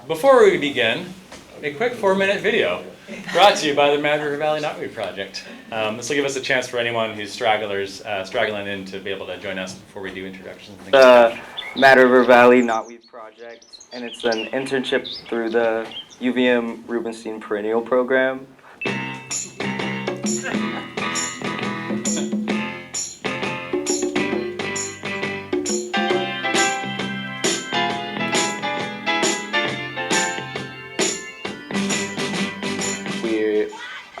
Before we begin, a quick 4-minute video brought to you by the Mad River Valley Knotweed Project. This will give us a chance for anyone who's straggling in to be able to join us before we do introductions. The Mad River Valley Knotweed Project, and it's an internship through the UVM Rubenstein Perennial Program.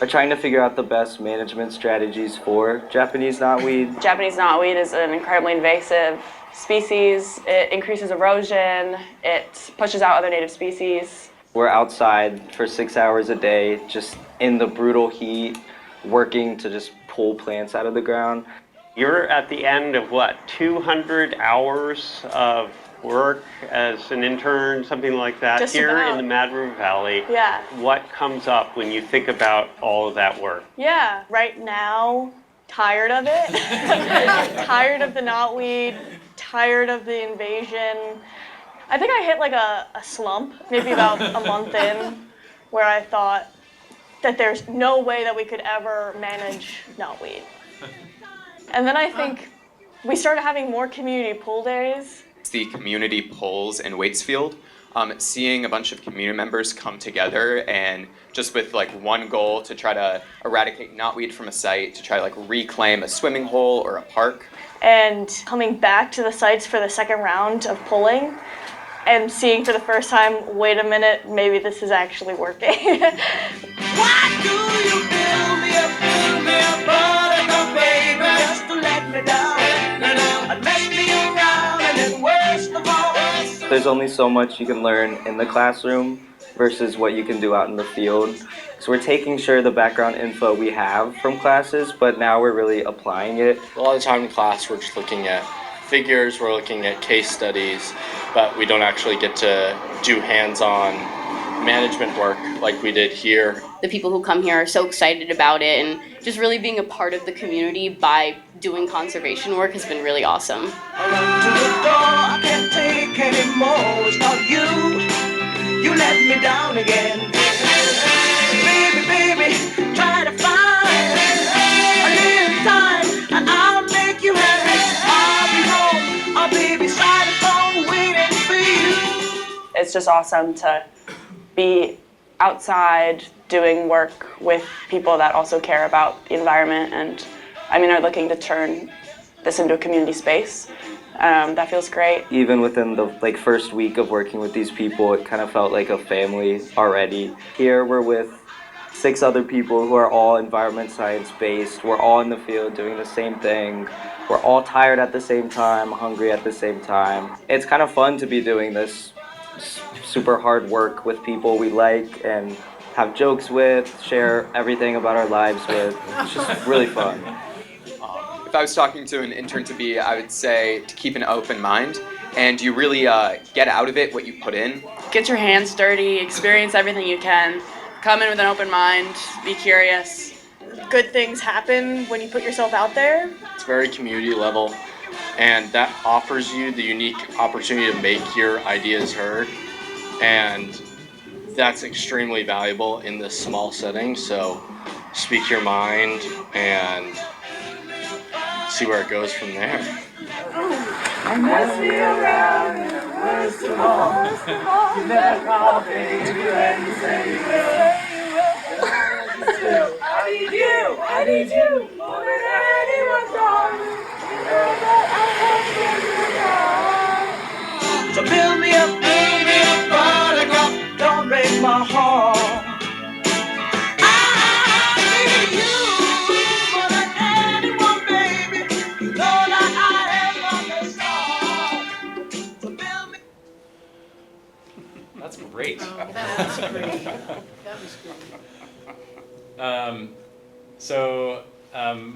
Are trying to figure out the best management strategies for Japanese knotweed. Japanese knotweed is an incredibly invasive species. It increases erosion, it pushes out other native species. We're outside for 6 hours a day, just in the brutal heat, working to just pull plants out of the ground. You're at the end of what, 200 hours of work as an intern, something like that, Just here about. in the Mad River Valley. Yeah. What comes up when you think about all of that work? Yeah, right now, tired of it. Tired of the knotweed, tired of the invasion. I think I hit like a slump, maybe about a month in, where I thought that there's no way that we could ever manage knotweed. And then I think we started having more community pool days. The community polls in Waitsfield, seeing a bunch of community members come together and just with like one goal to try to eradicate knotweed from a site, to try to like reclaim a swimming hole or a park. And coming back to the sites for the second round of polling and seeing for the first time, wait a minute, maybe this is actually working. Why do you build me up, buttercup baby, just to let me down, and mess me around, and then worst of all. There's only so much you can learn in the classroom versus what you can do out in the field. So we're taking sure the background info we have from classes, but now we're really applying it. A lot of the time in class we're just looking at figures, we're looking at case studies, but we don't actually get to do hands-on management work like we did here. The people who come here are so excited about it, and just really being a part of the community by doing conservation work has been really awesome. I run to the door, I can't take anymore. It's not you let me down again. Baby, try to find a little time, and I'll make you happy. I'll be home, I'll be beside the phone waiting for you. It's just awesome to be outside doing work with people that also care about the environment and are looking to turn this into a community space. That feels great. Even within the first week of working with these people, it kind of felt like a family already. Here we're with 6 other people who are all environment science based. We're all in the field doing the same thing. We're all tired at the same time, hungry at the same time. It's kind of fun to be doing this super hard work with people we like and have jokes with, share everything about our lives with. It's just really fun. If I was talking to an intern to be, I would say to keep an open mind and you really get out of it what you put in. Get your hands dirty, experience everything you can. Come in with an open mind, be curious. Good things happen when you put yourself out there. It's very community level, and that offers you the unique opportunity to make your ideas heard, and that's extremely valuable in this small setting. So speak your mind and see where it goes from there. And mess me around, and worst of all, you never call, baby, and you say you will. I need you, more than anyone's darling. You know that I want you to know. So build me up, buttercup, don't break my heart. That's great. Oh, that's great. That was great. My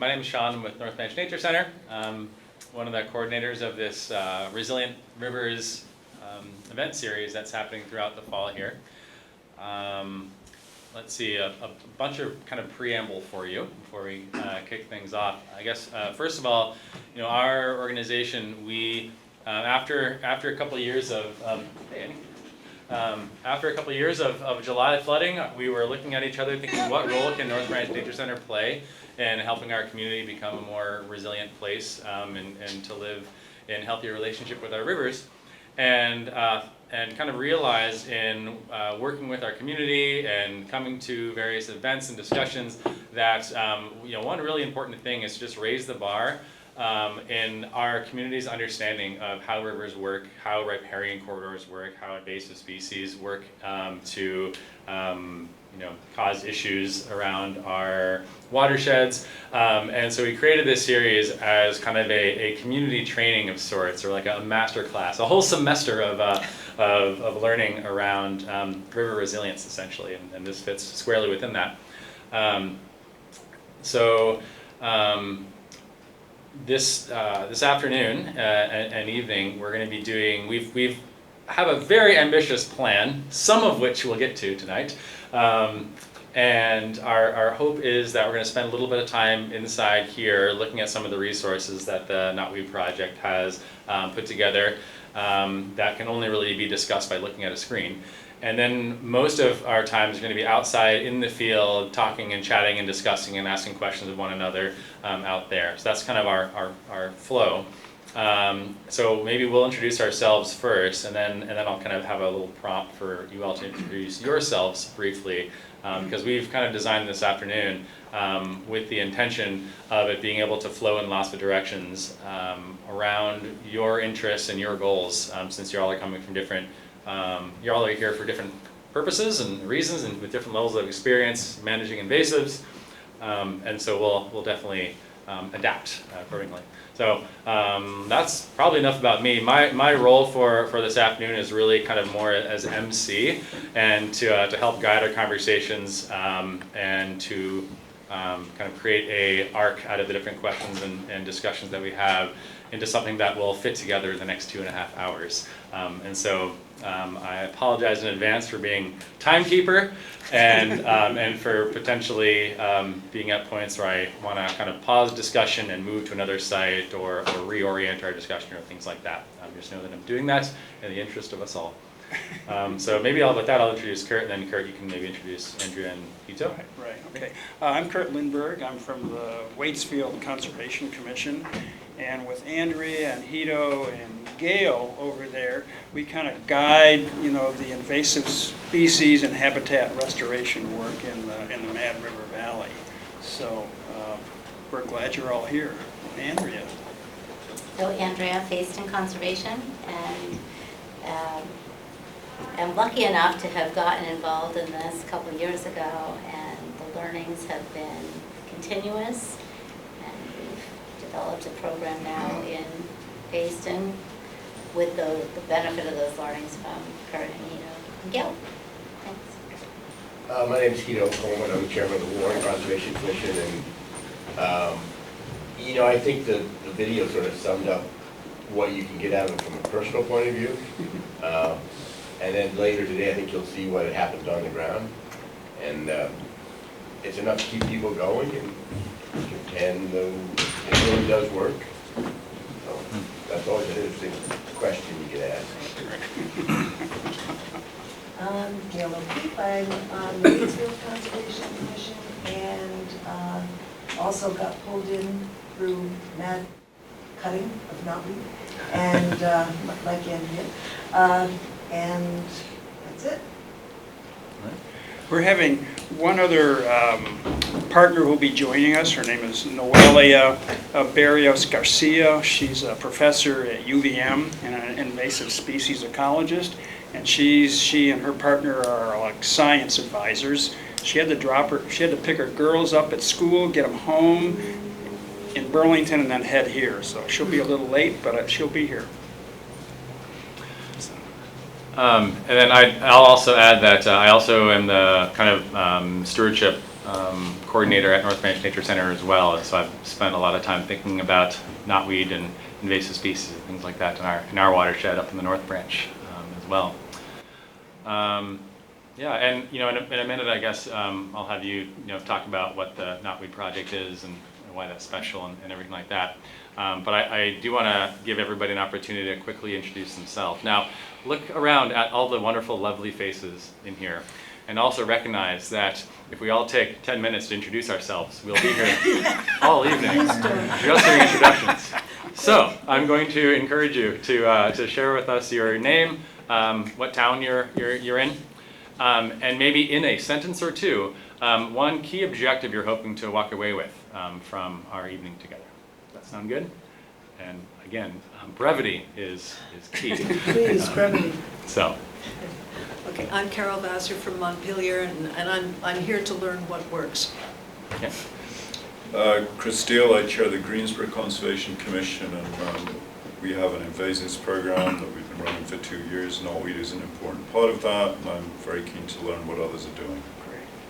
name is Sean. I'm with North Branch Nature Center. One of the coordinators of this Resilient Rivers event series that's happening throughout the fall here. Let's see, a bunch of kind of preamble for you before we kick things off. I guess first of all, our organization, we after a couple of years of hey, Annie. After a couple of years of July flooding, we were looking at each other thinking, what role can North Branch Nature Center play in helping our community become a more resilient place and to live in healthier relationship with our rivers. And kind of realized in working with our community and coming to various events and discussions that one really important thing is to just raise the bar in our community's understanding of how rivers work, how riparian corridors work, how invasive species work to cause issues around our watersheds. And so we created this series as kind of a community training of sorts, or like a master class, a whole semester of learning around river resilience, essentially, and this fits squarely within that. This afternoon and evening, we're going to be doing, we've have a very ambitious plan, some of which we'll get to tonight. And our hope is that we're going to spend a little bit of time inside here looking at some of the resources that the Knotweed Project has put together that can only really be discussed by looking at a screen. And then most of our time is going to be outside in the field, talking and chatting and discussing and asking questions of one another out there. So that's kind of our flow. So maybe we'll introduce ourselves first, and then I'll kind of have a little prompt for you all to introduce yourselves briefly, because we've kind of designed this afternoon with the intention of it being able to flow in lots of directions around your interests and your goals, since you all are coming from different, you all are here for different purposes and reasons and with different levels of experience managing invasives, and so we'll definitely adapt accordingly. So that's probably enough about me. My role for this afternoon is really kind of more as MC and to help guide our conversations and to kind of create a arc out of the different questions and discussions that we have into something that will fit together in the next 2.5 hours. And so I apologize in advance for being timekeeper and for potentially being at points where I want to kind of pause discussion and move to another site or reorient our discussion or things like that. Just know that I'm doing that in the interest of us all. So maybe with that I'll introduce Curt, and then Curt, you can maybe introduce Andrea and Jito. Right, okay. I'm Curt Lindberg. I'm from the Waitsfield Conservation Commission. And with Andrea and Jito and Gail over there, we kind of guide, the invasive species and habitat restoration work in the Mad River Valley. So we're glad you're all here. Andrea. So Andrea, Fayston Conservation, and I'm lucky enough to have gotten involved in this a couple of years ago, and the learnings have been continuous. Developed a program now in Fayston with the benefit of those learnings from Curt and Jito and Gail. Thanks. My name is Jito Coleman. I'm the chairman of the Vermont Conservation Commission, and I think the video sort of summed up what you can get out of it from a personal point of view. And then later today, I think you'll see what happens on the ground, and it's enough to keep people going, and it really does work. So that's always an interesting question you get asked. Gail O'Keefe. I'm on the Waitsfield Conservation Commission, and also got pulled in through mad cutting of knotweed, and like Andrea, and that's it. We're having one other partner who will be joining us. Her name is Noelia Barrios-Garcia. She's a professor at UVM and an invasive species ecologist. And she and her partner are like science advisors. She had to pick her girls up at school, get them home in Burlington, and then head here. So she'll be a little late, but she'll be here. And then I'll also add that I also am the kind of stewardship coordinator at North Branch Nature Center as well, and so I've spent a lot of time thinking about knotweed and invasive species and things like that in our watershed up in the North Branch as well. Yeah, and in a minute, I guess I'll have you talk about what the Knotweed project is and why that's special and everything like that. But I do want to give everybody an opportunity to quickly introduce themselves. Now, look around at all the wonderful, lovely faces in here, and also recognize that if we all take 10 minutes to introduce ourselves, we'll be here all evening just doing introductions. So I'm going to encourage you to share with us your name, what town you're in, and maybe in a sentence or two, one key objective you're hoping to walk away with from our evening together. Does that sound good? And again, brevity is key. Please, brevity. So. Okay, I'm Carol Vassar from Montpelier, and I'm here to learn what works. Yeah. Chris Steele, I chair the Greensboro Conservation Commission, and we have an invasives program that we've been running for 2 years. Knotweed is an important part of that, and I'm very keen to learn what others are doing.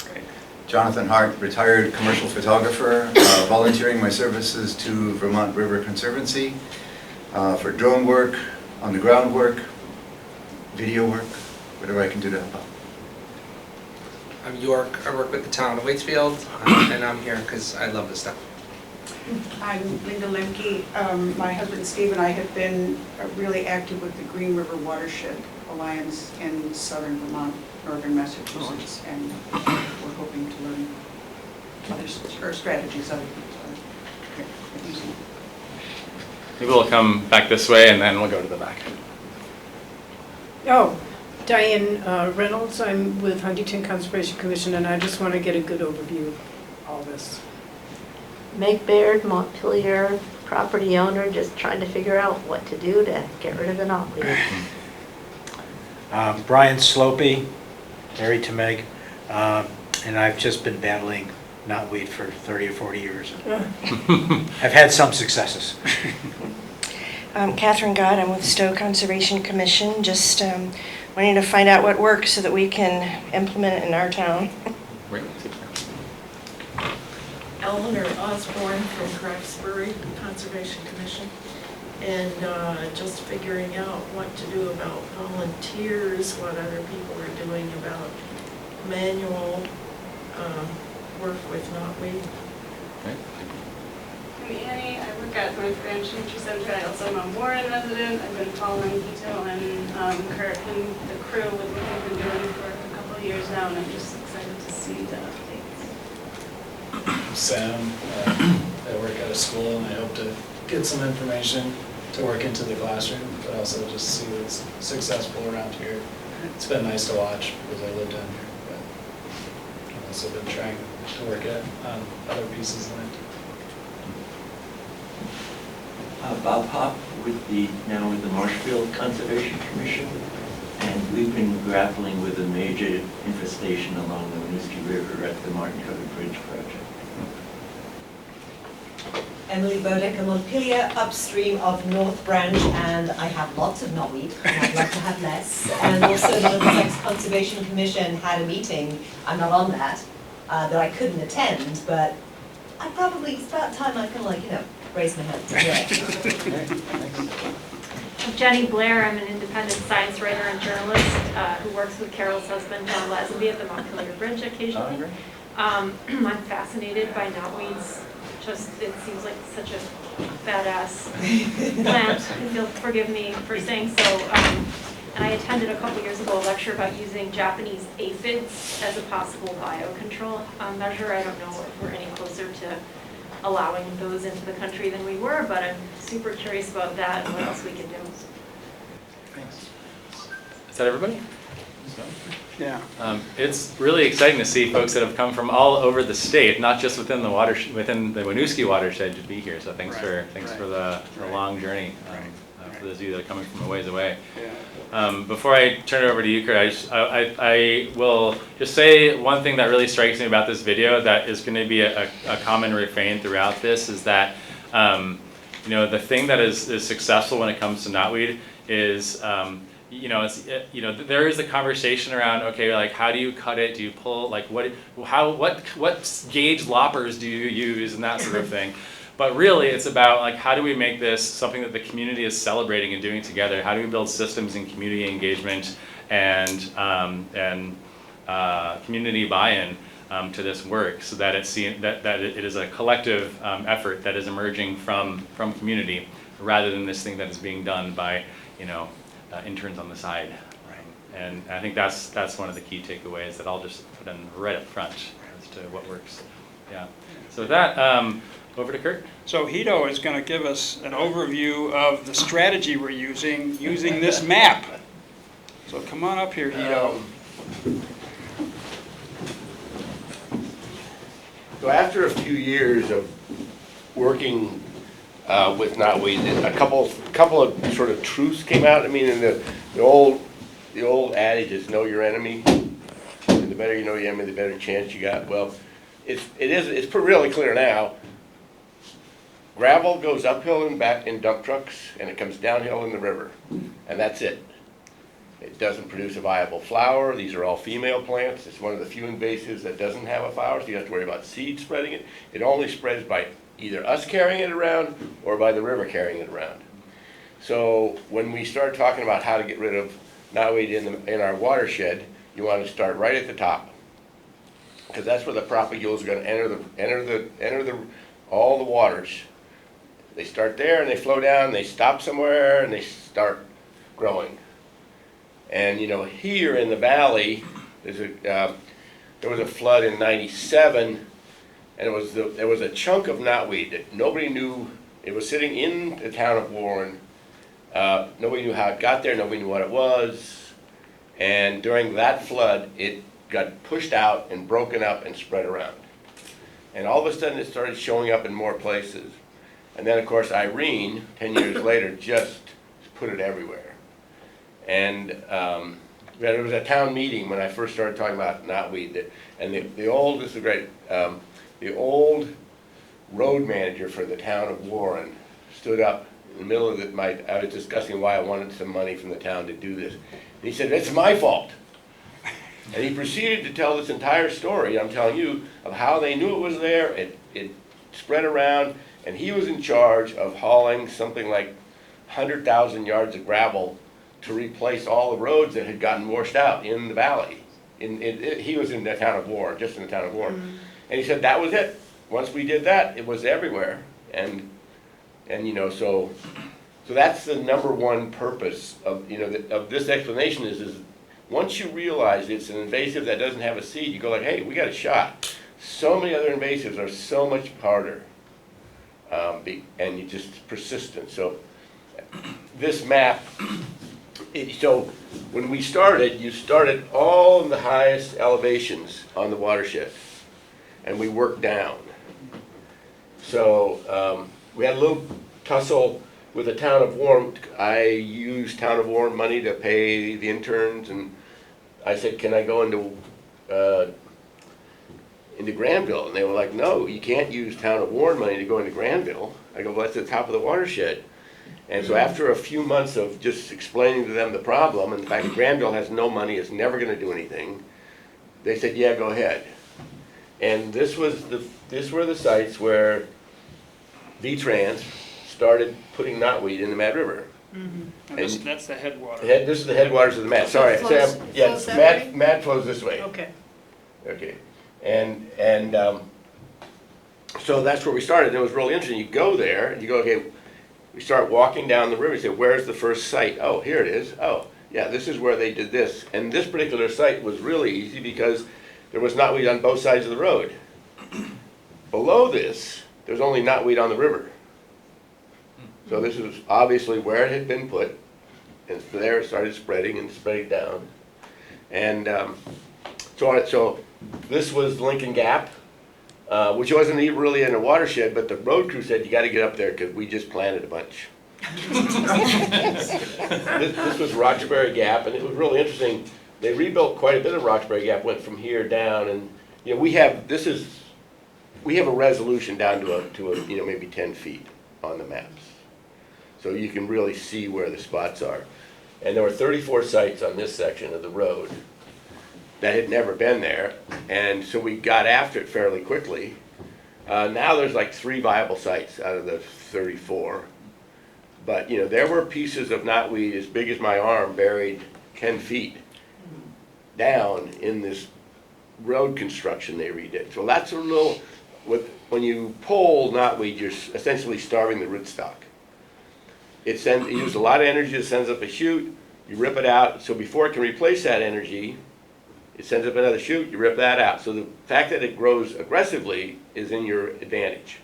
Great. Jonathan Hart, retired commercial photographer, volunteering my services to Vermont River Conservancy for drone work, on the ground work, video work, whatever I can do to help out. I'm York. I work with the town of Waitsfield, and I'm here because I love this stuff. I'm Linda Lemke. My husband Steve and I have been really active with the Green River Watershed Alliance in southern Vermont, northern Massachusetts, and we're hoping to learn other strategies other people are using. Maybe we'll come back this way and then we'll go to the back. Oh, Diane Reynolds, I'm with Huntington Conservation Commission, and I just want to get a good overview of all this. Meg Baird, Montpelier property owner, just trying to figure out what to do to get rid of the knotweed. Brian Slopey, married to Meg, and I've just been battling knotweed for 30 or 40 years. I've had some successes. Catherine Gott, I'm with Stowe Conservation Commission, just wanting to find out what works so that we can implement it in our town. Great. Eleanor Osborne from Cracksbury Conservation Commission, and just figuring out what to do about volunteers, what other people are doing about manual work with knotweed. I'm Annie. I work at North Branch Nature Center. I also am a Warren resident. I've been following Jito and Curt and the crew with what they've been doing for a couple of years now, and I'm just excited to see the updates. Sam, I work at a school, and I hope to get some information to work into the classroom, but also just see what's successful around here. It's been nice to watch because I live down here, but I've also been trying to work on other pieces of it. Bob Hop now with the Marshfield Conservation Commission, and we've been grappling with a major infestation along the Winooski River at the Martin Covered Bridge project. Emily Burdick, Montpelier, upstream of North Branch, and I have lots of knotweed, and I'd like to have less. And also the Middlesex Conservation Commission had a meeting, I'm not on that I couldn't attend, but it's about time I can raise my hand. I'm Jenny Blair. I'm an independent science writer and journalist who works with Carol's husband, John Lazenby, at the Montpelier Bridge occasionally. I'm fascinated by knotweeds. It seems like such a badass plant. Forgive me for saying so. And I attended a couple years ago a lecture about using Japanese aphids as a possible biocontrol measure. I don't know if we're any closer to allowing those into the country than we were, but I'm super curious about that and what else we can do. Thanks. Is that everybody? Yeah. It's really exciting to see folks that have come from all over the state, not just within the Winooski watershed, to be here. So thanks for the long journey. For those of you that are coming from a ways away. Before I turn it over to you, Curt, I will just say one thing that really strikes me about this video that is going to be a common refrain throughout this is that the thing that is successful when it comes to knotweed is there is a conversation around, okay, like how do you cut it? Do you pull, like what gauge loppers do you use and that sort of thing. But really it's about like how do we make this something that the community is celebrating and doing together? How do we build systems and community engagement and community buy-in to this work, so that it is a collective effort that is emerging from community, rather than this thing that is being done by, interns on the side. And I think that's one of the key takeaways that I'll just put in right up front as to what works. Yeah. So with that, over to Curt. So Jito is going to give us an overview of the strategy we're using this map. So come on up here, Jito. So after a few years of working with Knotweed, a couple of sort of truths came out. I mean, in the old adage is know your enemy, and the better you know your enemy, the better chance you got. Well, it's really clear now. Gravel goes uphill and back in dump trucks, and it comes downhill in the river, and that's it. It doesn't produce a viable flower. These are all female plants. It's one of the few invasives that doesn't have a flower, so you have to worry about seed spreading it. It only spreads by either us carrying it around or by the river carrying it around. So when we start talking about how to get rid of knotweed in our watershed, you want to start right at the top, because that's where the propagules are going to enter all the waters. They start there and they flow down, they stop somewhere, and they start growing. And here in the valley, there was a flood in '97, and there was a chunk of knotweed that nobody knew. It was sitting in the town of Warren. Nobody knew how it got there. Nobody knew what it was. And during that flood, it got pushed out and broken up and spread around. And all of a sudden, it started showing up in more places. And then, of course, Irene, 10 years later, just put it everywhere. And there was a town meeting when I first started talking about knotweed, and the old road manager for the town of Warren stood up in the middle of I was discussing why I wanted some money from the town to do this. And he said, "It's my fault." And he proceeded to tell this entire story, I'm telling you, of how they knew it was there, it spread around, and he was in charge of hauling something like 100,000 yards of gravel to replace all the roads that had gotten washed out in the valley. He was in the town of Warren, just in the town of Warren. Mm-hmm. And he said that was it. Once we did that, it was everywhere. And so that's the number one purpose of this explanation is once you realize it's an invasive that doesn't have a seed, you go like, hey, we got a shot. So many other invasives are so much harder, and you just persistent. So this map. So when we started, you started all in the highest elevations on the watershed, and we worked down. So we had a little tussle with the town of Warren. I used town of Warren money to pay the interns, and I said, can I go into Granville? And they were like, no, you can't use town of Warren money to go into Granville. I go, well, that's at the top of the watershed. And so after a few months of just explaining to them the problem, and the fact that Granville has no money, is never going to do anything, they said, yeah, go ahead. And this were the sites where V-Trans started putting knotweed in the Mad River. Mm-hmm. And that's the headwater. This is the headwaters of the Mad. Sorry, Mad flows this way. Okay. Okay. And so that's where we started. And it was really interesting. You go there, and you go, okay, we start walking down the river. You say, where's the first site? Oh, here it is. Oh, yeah, this is where they did this. And this particular site was really easy because there was knotweed on both sides of the road. Below this, there's only knotweed on the river. So this is obviously where it had been put. And there it started spreading and spreading down. And so this was Lincoln Gap. Which wasn't even really in a watershed, but the road crew said, you got to get up there because we just planted a bunch. This was Roxbury Gap, and it was really interesting. They rebuilt quite a bit of Roxbury Gap, went from here down, and we have a resolution down to maybe 10 feet on the maps, so you can really see where the spots are. And there were 34 sites on this section of the road that had never been there, and so we got after it fairly quickly. Now there's like 3 viable sites out of the 34, but there were pieces of knotweed as big as my arm buried 10 feet down in this road construction they redid. So that's a little, when you pull knotweed, you're essentially starving the rootstock. It uses a lot of energy, it sends up a shoot, you rip it out, so before it can replace that energy, it sends up another shoot, you rip that out. So the fact that it grows aggressively is in your advantage.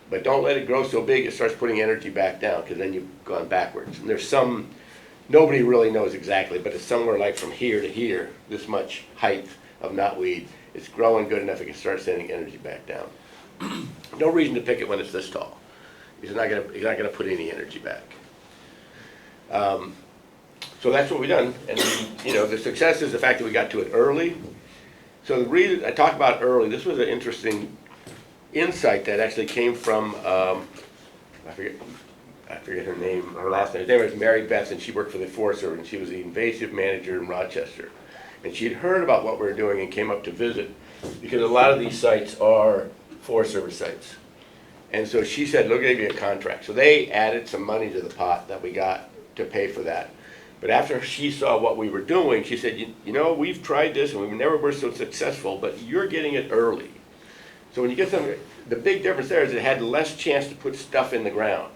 But don't let it grow so big it starts putting energy back down, because then you've gone backwards. And there's some, nobody really knows exactly, but it's somewhere like from here to here, this much height of knotweed. It's growing good enough it can start sending energy back down. No reason to pick it when it's this tall. He's not gonna put any energy back. So that's what we've done, and the success is the fact that we got to it early. So the reason I talked about early, this was an interesting insight that actually came from I forget her name, her last name. Her name was Mary Beth, and she worked for the Forest Service, and she was the invasive manager in Rochester. And she had heard about what we were doing and came up to visit, because a lot of these sites are Forest Service sites. And so she said, look, give you a contract. So they added some money to the pot that we got to pay for that. But after she saw what we were doing, she said, you know, we've tried this and we never were so successful, but you're getting it early. So when you get some, the big difference there is it had less chance to put stuff in the ground.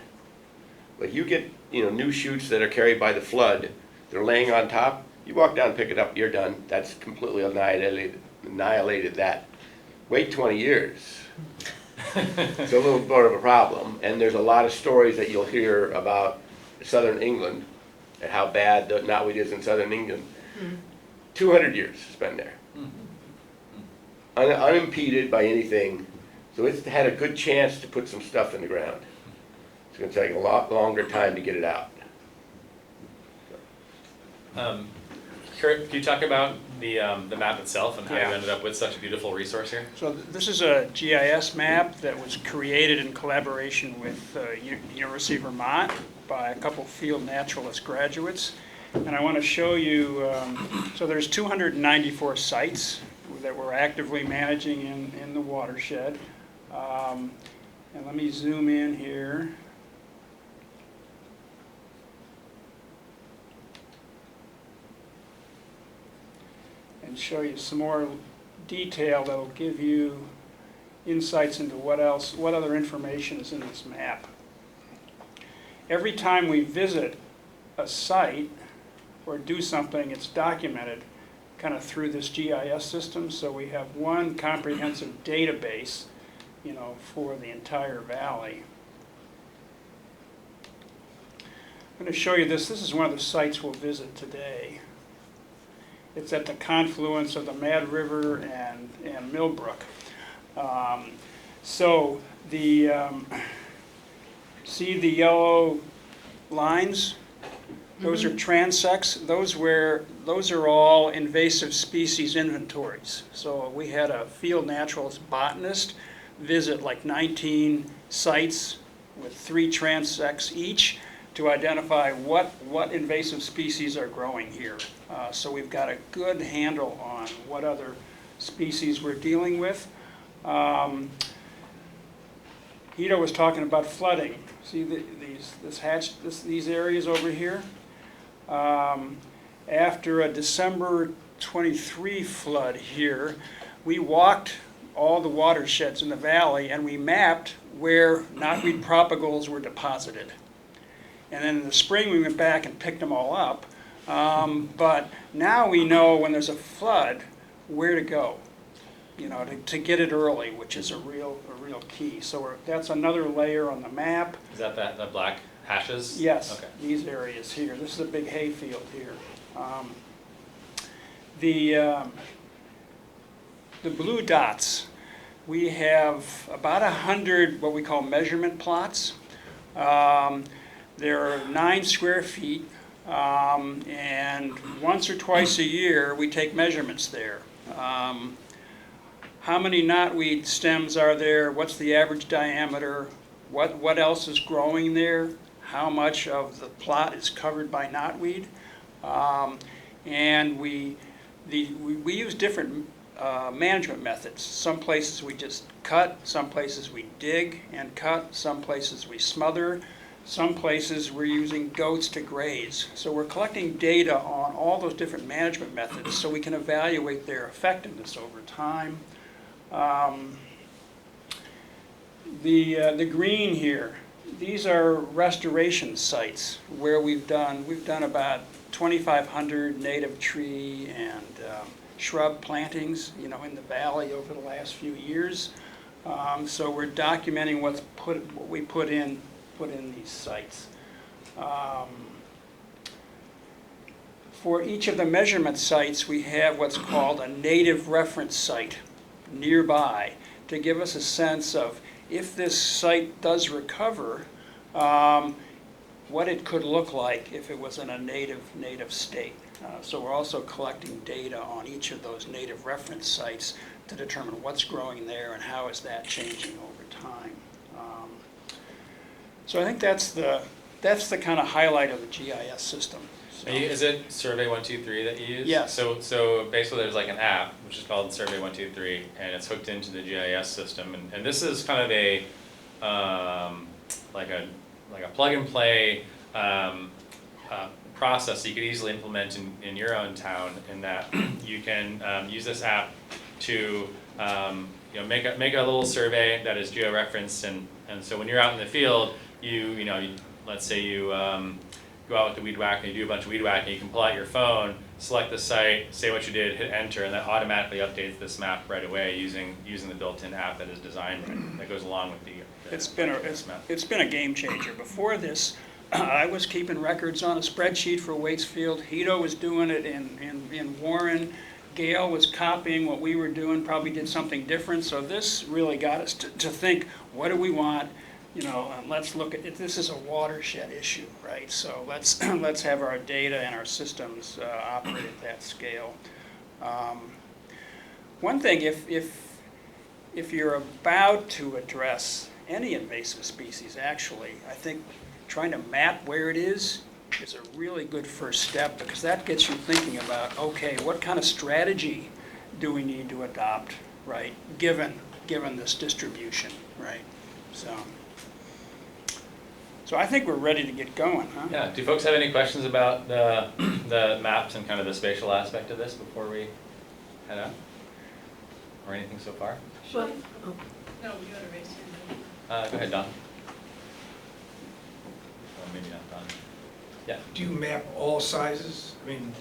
Like you get, new shoots that are carried by the flood, they're laying on top, you walk down and pick it up, you're done. That's completely annihilated that. Wait 20 years. It's a little more of a problem. And there's a lot of stories that you'll hear about southern England and how bad the knotweed is in southern England. 200 years it's been there. Unimpeded by anything. So it's had a good chance to put some stuff in the ground. It's going to take a lot longer time to get it out. Curt, can you talk about the map itself and how you ended up with such a beautiful resource here? So this is a GIS map that was created in collaboration with University of Vermont by a couple field naturalist graduates. And I want to show you, so there's 294 sites that we're actively managing in the watershed. And let me zoom in here. And show you some more detail that will give you insights into what other information is in this map. Every time we visit a site or do something, it's documented kind of through this GIS system, so we have one comprehensive database, for the entire valley. I'm going to show you this. This is one of the sites we'll visit today. It's at the confluence of the Mad River and Millbrook. So see the yellow lines? Those are transects. Those are all invasive species inventories. So we had a field naturalist botanist visit like 19 sites with 3 transects each to identify what invasive species are growing here. So we've got a good handle on what other species we're dealing with. Jito was talking about flooding. See these areas over here? After a December 23 flood here, we walked all the watersheds in the valley and we mapped where knotweed propagules were deposited. And then in the spring we went back and picked them all up. But now we know when there's a flood where to go, to get it early, which is a real key. So that's another layer on the map. Is that the black hashes? Yes, okay. These areas here. This is a big hay field here. The blue dots, we have about 100 what we call measurement plots. There are 9 square feet, and once or twice a year we take measurements there. How many knotweed stems are there? What's the average diameter? What else is growing there? How much of the plot is covered by knotweed? And we use different management methods. Some places we just cut, some places we dig and cut, some places we smother, Some places we're using goats to graze. So we're collecting data on all those different management methods so we can evaluate their effectiveness over time. The green here, these are restoration sites where we've done about 2,500 native tree and shrub plantings, in the valley over the last few years. So we're documenting what we put in these sites. For each of the measurement sites, we have what's called a native reference site nearby to give us a sense of if this site does recover, what it could look like if it was in a native state. So we're also collecting data on each of those native reference sites to determine what's growing there and how is that changing over time. So I think that's the kind of highlight of the GIS system. So, Is it Survey 123 that you use? Yes. So basically there's like an app, which is called Survey 123, and it's hooked into the GIS system. And this is kind of a, like a plug and play process that you could easily implement in your own town, in that you can use this app to make a little survey that is geo-referenced, and so when you're out in the field, let's say you go out with the weed whacker and you do a bunch of weed whacking, you can pull out your phone, select the site, say what you did, hit enter, and that automatically updates this map right away using the built-in app that is designed that goes along with the it's been a game changer. Before this, I was keeping records on a spreadsheet for Waitsfield. Jito was doing it in Warren. Gail was copying what we were doing, probably did something different. So this really got us to think, what do we want? And let's look at it. This is a watershed issue, right? So let's have our data and our systems operate at that scale. One thing, if you're about to address any invasive species, actually, I think trying to map where it is a really good first step, because that gets you thinking about, okay, what kind of strategy do we need to adopt, right, given this distribution, right? So I think we're ready to get going, huh? Yeah. Do folks have any questions about the maps and kind of the spatial aspect of this before we head out? Or anything so far? Well, no, we got to raise your hand. Go ahead, Don. Or maybe not Don. Yeah. Do you map all sizes? I mean,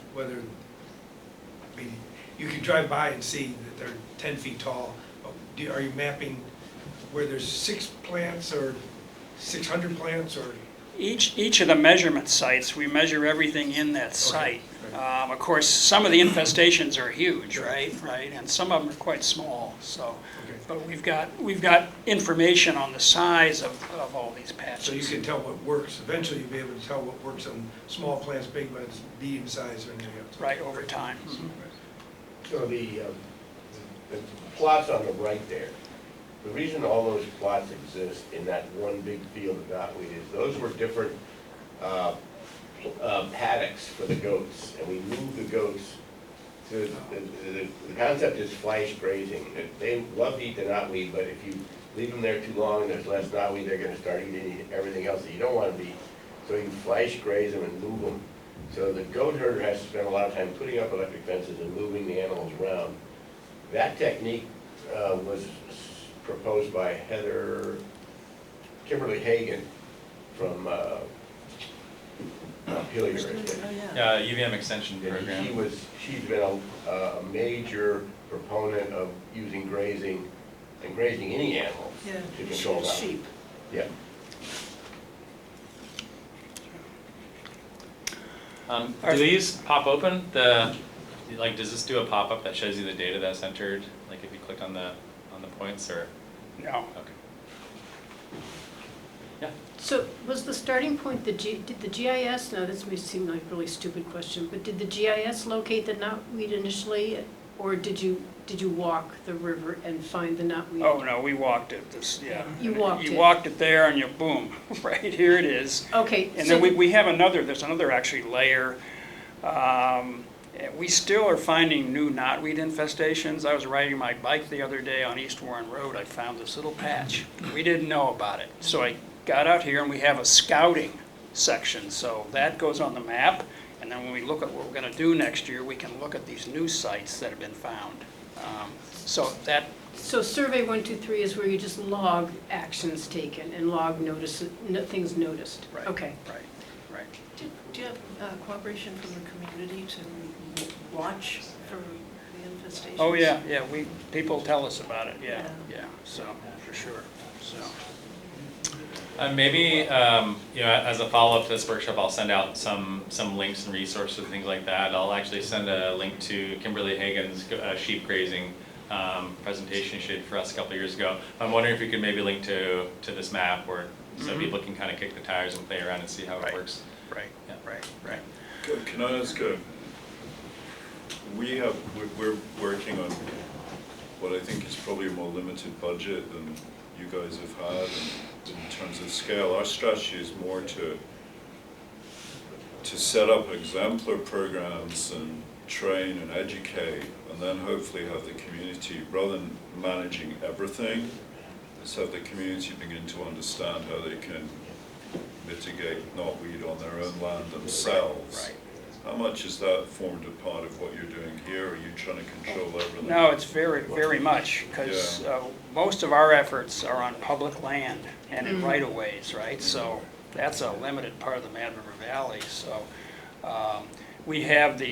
you can drive by and see that they're 10 feet tall. Are you mapping where there's 6 plants or 600 plants, or? Each of the measurement sites, we measure everything in that site. Okay. Of course, some of the infestations are huge, right? And some of them are quite small. So, but we've got information on the size of all these patches. So you can tell what works. Eventually, you'll be able to tell what works on small plants, big plants, medium size, or anything else. Right, over time. Mm-hmm. So the plots on the right there, the reason all those plots exist in that one big field of knotweed is those were different paddocks for the goats, and we moved the goats to, the concept is flash grazing. They love to eat the knotweed, but if you leave them there too long, there's less knotweed, they're gonna start eating everything else that you don't want to eat. So you flash graze them and move them. So the goat herder has to spend a lot of time putting up electric fences and moving the animals around. That technique was proposed by Kimberly Hagan from Montpelier. Yeah, UVM extension program. She's been a major proponent of using grazing and grazing any animals to control that. Sheep. Yeah. Do these pop open? Does this do a pop-up that shows you the data that's entered? Like if you click on the points, or? No. Okay. Yeah. So was the starting point did the GIS? Now this may seem like a really stupid question, but did the GIS locate the knotweed initially, or did you walk the river and find the knotweed? Oh no, we walked it. You walked it. You walked it there, and you boom, right here it is. Okay. And then we have another. There's another actually layer. We still are finding new knotweed infestations. I was riding my bike the other day on East Warren Road. I found this little patch. We didn't know about it, so I got out here and we have a scouting section. So that goes on the map. And then when we look at what we're going to do next year, we can look at these new sites that have been found. So survey 1, 2, 3 is where you just log actions taken and log things noticed. Right. Okay. Right. Do you have cooperation from the community to watch for the infestations? Oh, yeah, people tell us about it, yeah, so, for sure, so. Maybe, as a follow-up to this workshop, I'll send out some links and resources and things like that. I'll actually send a link to Kimberly Hagan's sheep grazing presentation she did for us a couple of years ago. I'm wondering if we could maybe link to this map, or so people can kind of kick the tires and play around and see how it works. Right. Can I ask, we're working on what I think is probably a more limited budget than you guys have had in terms of scale. Our strategy is more to set up exemplar programs and train and educate, and then hopefully have the community, rather than managing everything, let's have the community begin to understand how they can mitigate knotweed on their own land themselves. Right. How much is that formed a part of what you're doing here? Are you trying to control everything? No, it's very much, because most of our efforts are on public land and in right-of-ways, right? So that's a limited part of the Mad River Valley. So we have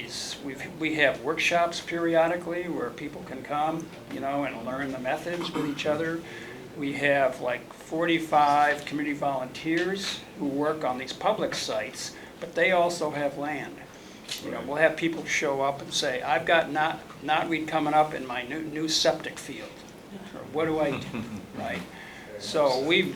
we have workshops periodically where people can come, and learn the methods with each other. We have like 45 community volunteers who work on these public sites, but they also have land. We'll have people show up and say, I've got knotweed coming up in my new septic field. Or what do I do, right? So we'll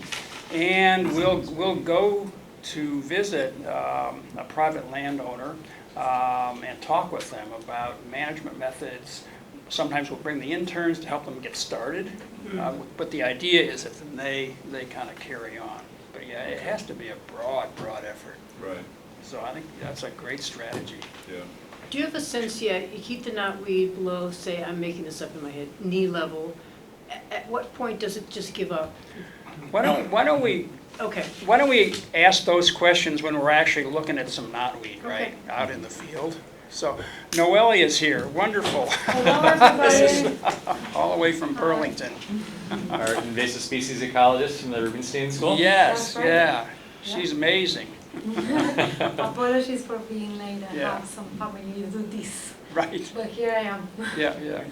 go to visit a private landowner and talk with them about management methods. Sometimes we'll bring the interns to help them get started, but the idea is that then they kind of carry on. But yeah, it has to be a broad effort. Right. So I think that's a great strategy. Yeah. Do you have a sense yet, you keep the knotweed below, say, I'm making this up in my head, knee level, at what point does it just give up? Why don't we ask those questions when we're actually looking at some knotweed, right, out in the field? So Noelia is here, wonderful. Hello, This is all the way from Burlington. Our invasive species ecologist from the Rubenstein School? Yes, That's right. yeah, she's amazing. Apologies for being late. I Yeah. have some family duties. Right. But here I am. Yeah.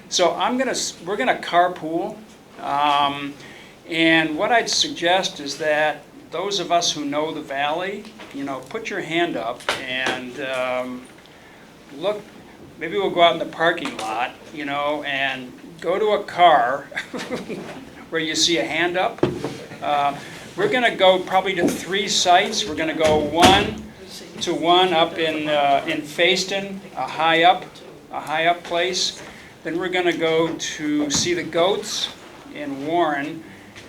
So we're gonna carpool, and what I'd suggest is that those of us who know the valley, put your hand up and look. Maybe we'll go out in the parking lot, and go to a car where you see a hand up. We're going to go probably to 3 sites. We're going to go one up in Fayston, a high up place. Then we're going to go to see the goats in Warren,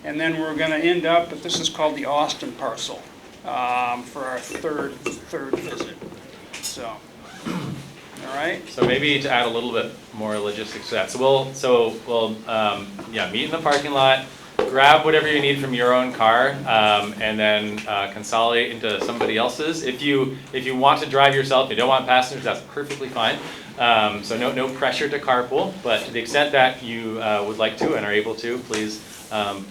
and then we're going to end up, but this is called the Austin parcel, for our third visit. So, all right. So maybe to add a little bit more logistics to that. So we'll meet in the parking lot. Grab whatever you need from your own car, and then consolidate into somebody else's. If you want to drive yourself, you don't want passengers, that's perfectly fine. So no pressure to carpool, but to the extent that you would like to and are able to, please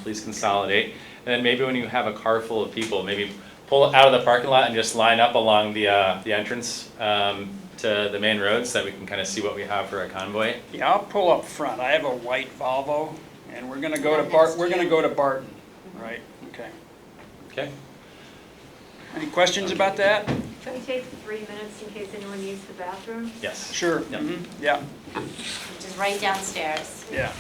consolidate. And then maybe when you have a car full of people, maybe pull out of the parking lot and just line up along the entrance to the main road so that we can kind of see what we have for a convoy. Yeah, I'll pull up front. I have a white Volvo. And we're going to go to Barton, right? Okay. Any questions about that? Can we take 3 minutes in case anyone needs the bathroom? Yes. Sure. Yep. Yeah. Which is right downstairs. Yeah.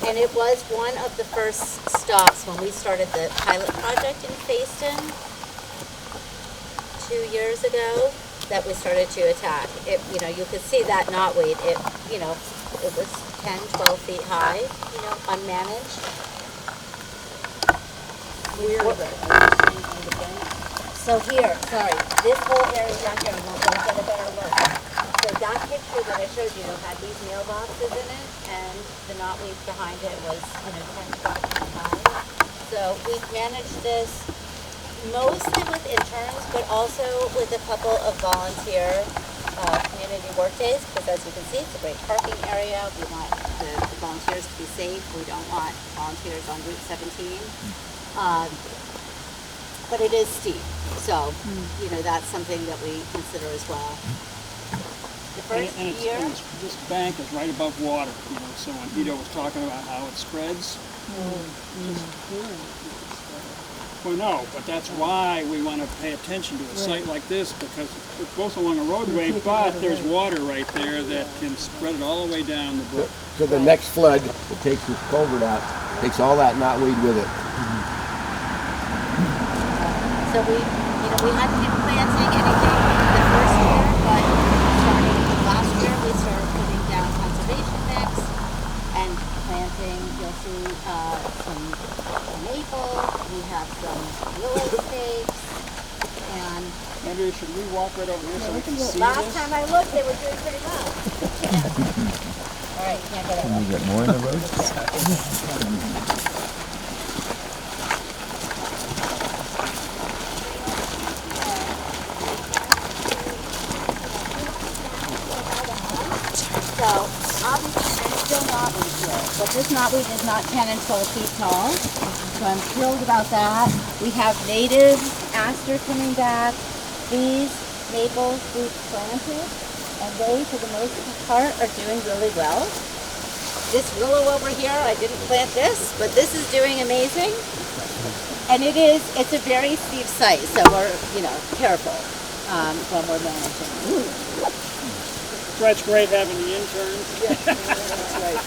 And it was one of the first stops when we started the pilot project in Fayston 2 years ago that we started to attack. You could see that knotweed. It was 10, 12 feet high, unmanaged. So here, sorry, this whole area down here, we'll get a better look. So that picture that I showed you had these mailboxes in it, and the knotweed behind it was, 10, 12 feet high. So we've managed this mostly with interns, but also with a couple of volunteer community work days, because as you can see, it's a great parking area. We want the volunteers to be safe. We don't want volunteers on Route 17. But it is steep, so, that's something that we consider as well. The first year. This bank is right above water, so when Jito was talking about how it spreads. Well, no, but that's why we want to pay attention to a site like this, because it goes along a roadway, but there's water right there that can spread it all the way down the brook. So the next flood that takes this culvert out, takes all that knotweed with it. So we hadn't been planting anything the first year, but starting last year, we started putting down conservation mix and planting. You'll see some maple. We have some willow stakes, and Andrea, should we walk right over here so we can see last this? time I looked, they were doing pretty well. All right, can't get it. Can we get more in the road? So, obviously, there's still knotweed here, but this knotweed is not 10 and 12 feet tall, so I'm thrilled about that. We have native aster coming back, these maple fruit planted, and they, for the most part, are doing really well. This willow over here, I didn't plant this, but this is doing amazing. And it's a very steep site, so we're, careful when we're managing. It's great having the interns. That's right.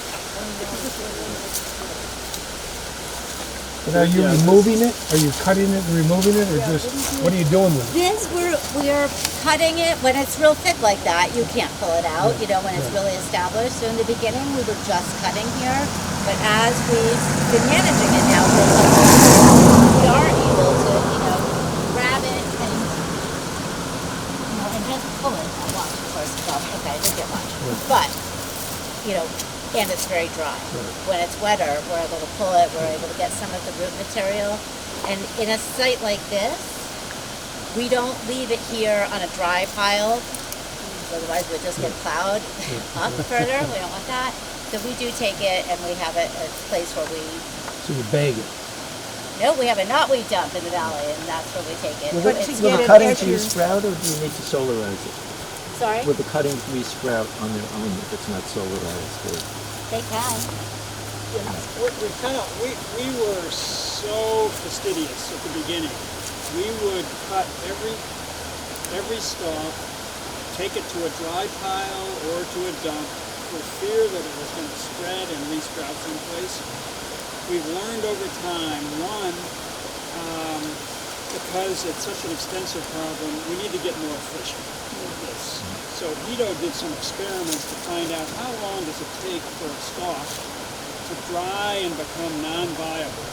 But are you removing it? Are you cutting it and removing it, or just, what are you doing with it? This, we're cutting it. When it's real thick like that, you can't pull it out, when it's really established. So in the beginning, we were just cutting here. But as we've been managing it now for a couple of years, we are able to, grab it and just pull it. Watch, first of all. Okay, I didn't get much. But, and it's very dry. When it's wetter, we're able to pull it, we're able to get some of the root material. And in a site like this, we don't leave it here on a dry pile, otherwise we'll just get plowed up further. We don't want that. So we do take it and we have it at a place where we... So you bag it? No, we have a knotweed dump in the valley, and that's where we take it. Will the cuttings re-sprout, or do you need to solarize it? Sorry? Will the cuttings re-sprout on their own if it's not solarized? They can. We were so fastidious at the beginning. We would cut every stalk, take it to a dry pile or to a dump for fear that it was going to spread and re-sprout someplace. We've learned over time, one, because it's such an extensive problem, we need to get more efficient with this. So Jito did some experiments to find out how long does it take for a stalk to dry and become non-viable.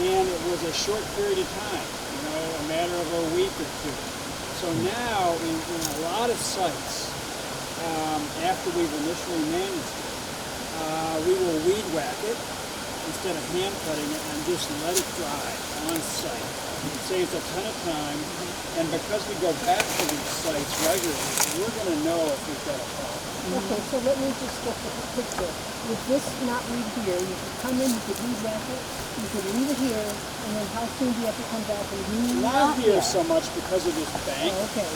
And it was a short period of time, a matter of a week or two. So now, in a lot of sites, after we've initially managed it, we will weed whack it instead of hand cutting it and just let it dry on site. It saves a ton of time, and because we go back to these sites regularly, we're going to know if we've got a problem. Okay, so let me just get the picture. With this knotweed here, you could come in, you could weed whack it, you could leave it here, and then how soon do you have to come back and weed whack it? Not here so much because of this bank, okay.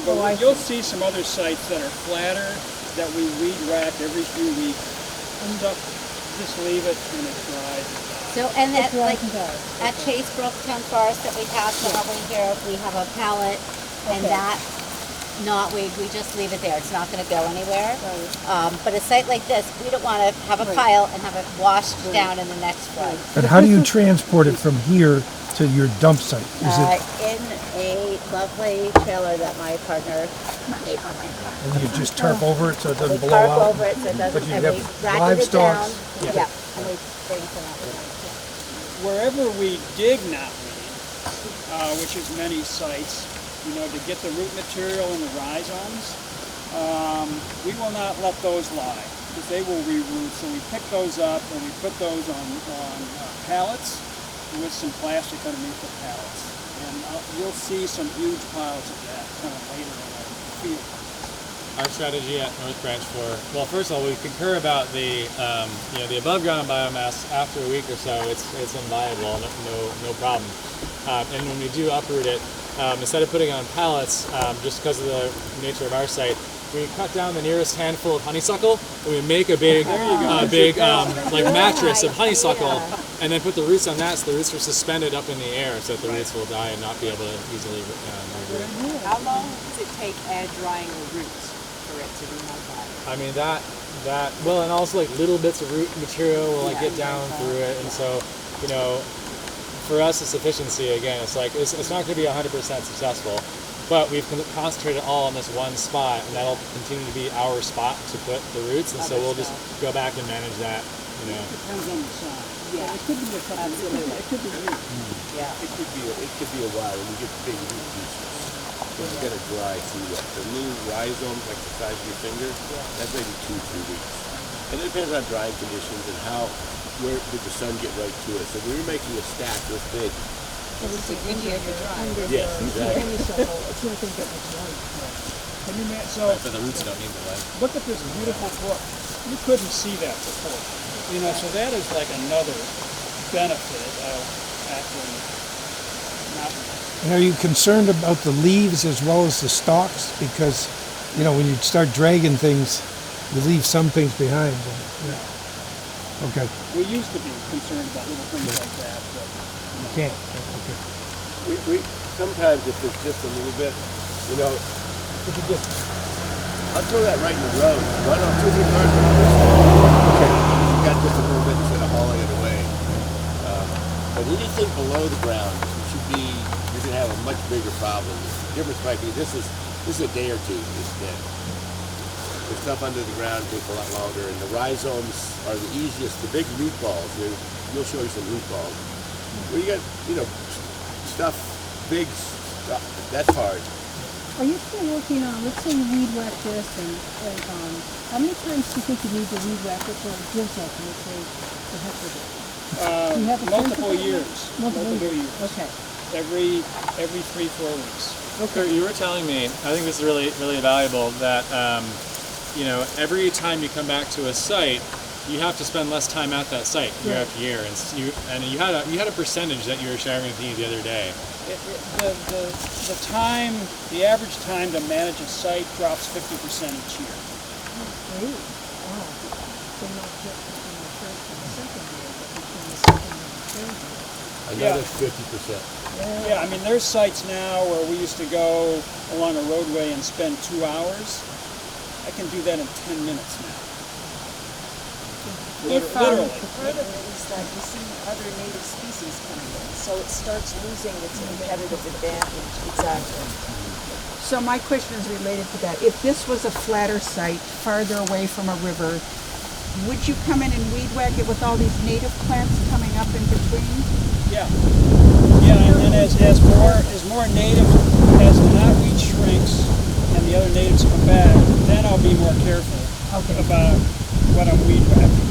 But you'll see some other sites that are flatter that we weed whack every few weeks. Just leave it and it dries. So, and that, at Chase Brook Town Forest that we have probably here, we have a pallet, and that knotweed, we just leave it there. It's not going to go anywhere. But a site like this, we don't want to have a pile and have it washed down in the next flood. But how do you transport it from here to your dump site? Is it, in a lovely trailer that my partner made for me. and you just tarp over it so it doesn't We blow out? tarp over it so it doesn't, But you and have we racket it down. livestock? Yeah, and we bring some out. Wherever we dig knotweed, which is many sites, to get the root material in the rhizomes, we will not let those lie, because they will re-root. So we pick those up and we put those on pallets with some plastic underneath the pallets. And you'll see some huge piles of that kind of later in our field. Our strategy at North Branch well, first of all, we concur about the the above ground biomass. After a week or so, it's inviable, no problem. And when we do uproot it, instead of putting it on pallets, just because of the nature of our site, we cut down the nearest handful of honeysuckle, and we make a big like mattress of honeysuckle, and then put the roots on that, so the roots are suspended up in the air, so that the roots will die and not be able to easily reroot. How long does it take air drying the roots for it to be modified? I mean that well, and also like little bits of root material will like get down through it, and so for us it's efficiency again. It's like it's not going to be 100% successful. But we've concentrated all on this one spot, and that'll continue to be our spot to put the roots, and so we'll just go back and manage that, It depends on the size. Yeah. It could be a couple of years. It could be years. Yeah. It could be a while when you get big root juices. So you gotta dry through that. The new rhizomes, like the size of your finger, that's maybe 2-3 weeks. And it depends on drying conditions and where did the sun get right to it. So when you're making a stack this big, It's a good year to dry. yes, exactly. It's not going to get much light. So but the roots don't need the light. look at this beautiful brook. You couldn't see that before. So that is like another benefit of actually not. And are you concerned about the leaves as well as the stalks? Because, when you start dragging things, you leave some things behind. Okay. We used to be concerned about little things like that, but You can't. Okay. We sometimes if it's just a little bit, if you just, I'll throw that right in the road. Run off 2 cars. You got just a little bit instead of hauling it away. But anything below the ground, you're gonna have a much bigger problem. The difference might be this is a day or two. It's dead. The stuff under the ground takes a lot longer, and the rhizomes are the easiest. The big root balls. You'll show you some root balls. Well, you got, big stuff, that's hard. Are you still working on, let's say you weed whack this and how many times do you think you need to weed whack it for it gives up, let's say, the heck with it? Do you have a multiple principle? years. Multiple years. Okay. Every 3-4 weeks. Okay, you were telling me, I think this is really, really valuable, that every time you come back to a site, you have to spend less time at that site year after year, and you had a percentage that you were sharing with me the other day. The average time to manage a site drops 50% each year. Great. Wow. So not just between the first and the second year, but between the second and the third year. Another 50%. Yeah, there's sites now where we used to go along a roadway and spend 2 hours. I can do that in 10 minutes now. Literally. Part of it is that you see other native species coming in, so it starts losing its competitive advantage. Exactly. So my question is related to that. If this was a flatter site, farther away from a river, would you come in and weed whack it with all these native plants coming up in between? Yeah, and as more native, as the knotweed shrinks and the other natives come back, then I'll be more careful about what I'm weed whacking.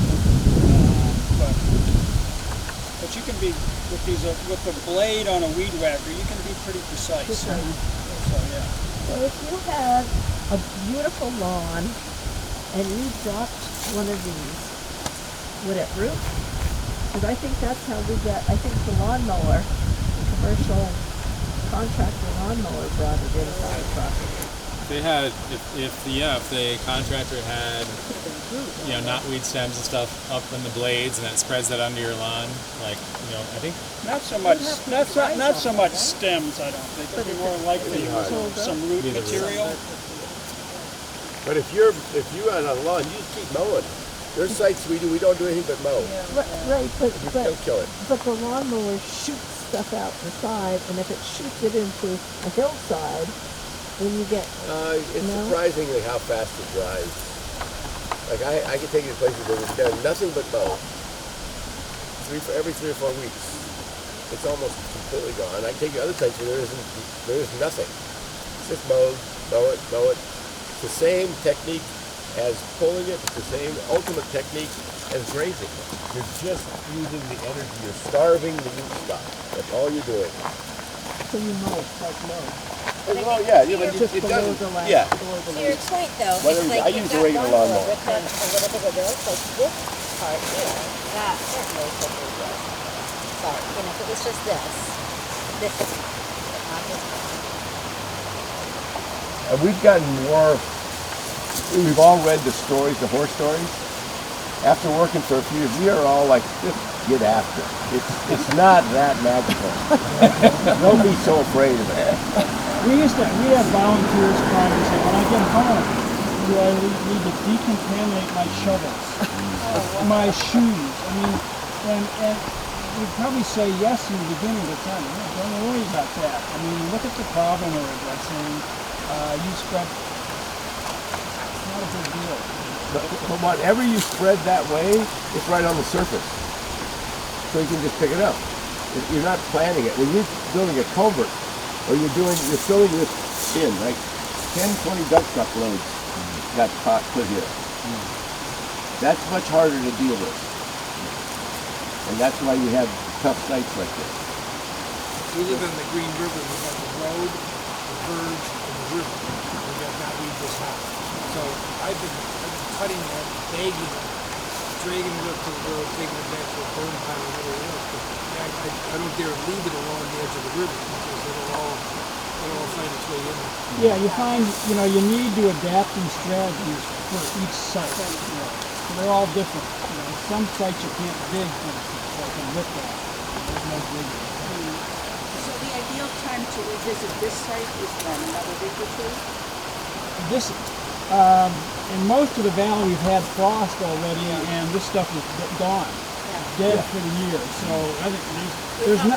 But you can be with the blade on a weed whacker, you can be pretty precise. So yeah. So if you had a beautiful lawn and you dropped one of these, would it root? Because I think that's how we get, the lawnmower, the commercial contractor lawnmower brought it into our property. They had, if the contractor had, knotweed stems and stuff up in the blades, and that spreads that under your lawn, I think. Not so much stems, I don't think. It'd be more likely some root material. But if you are on a lawn, you just keep mowing. There's sites we don't do anything but mow. Right, but Don't kill it. But the lawnmower shoots stuff out the side, and if it shoots it into a hillside, then you get. It's surprisingly how fast it dries. Like I could take you to places where we've done nothing but mow. Every 3 or 4 weeks, it's almost completely gone. I can take you to other sites where there is nothing. It's just mow it. It's the same technique as pulling it. It's the same ultimate technique as grazing. You're just using the energy. You're starving the root stock. That's all you're doing. So you mow, like mow. Well, yeah, but Just it below doesn't. the line. Yeah. To your point though, Whether it's like I you've use a got regular one lawnmower. with a little bit of this, like this part here, that certainly could be good. Sorry, you know, if it was just this is not this part. And we've gotten more, we've all read the stories, the horse stories. After working for a few years, we are all like, just get after it. It's not that magical. Don't be so afraid of it. We have volunteers come and say, when I get home, do I need to decontaminate my shovels, my shoes? I mean, and we'd probably say yes in the beginning of the time. No, don't worry about that. I mean, look at the problem we're addressing. You spread, it's not a big deal. But whatever you spread that way, it's right on the surface. So you can just pick it up. You're not planning it. When you're building a culvert, or you're filling this in, like 10, 20 duck truck loads got put here. That's much harder to deal with. And that's why you have tough sites like this. We live on the Green River. We have the road, the verge, and the river. We have not leave this house. So I've been cutting that, bagging it, dragging it up to the road, taking it back to a burn pile and everything else. But I don't dare leave it along the edge of the river because it'll all find its way in there. Yeah, you find, you need to adapt in strategies for each site. So they're all different. Some sites you can't dig, for instance, like in Whitlock. There's no digging. So the ideal time to revisit this site is when, another week or two? In most of the valley we've had frost already, and this stuff is gone, dead for the year. So I think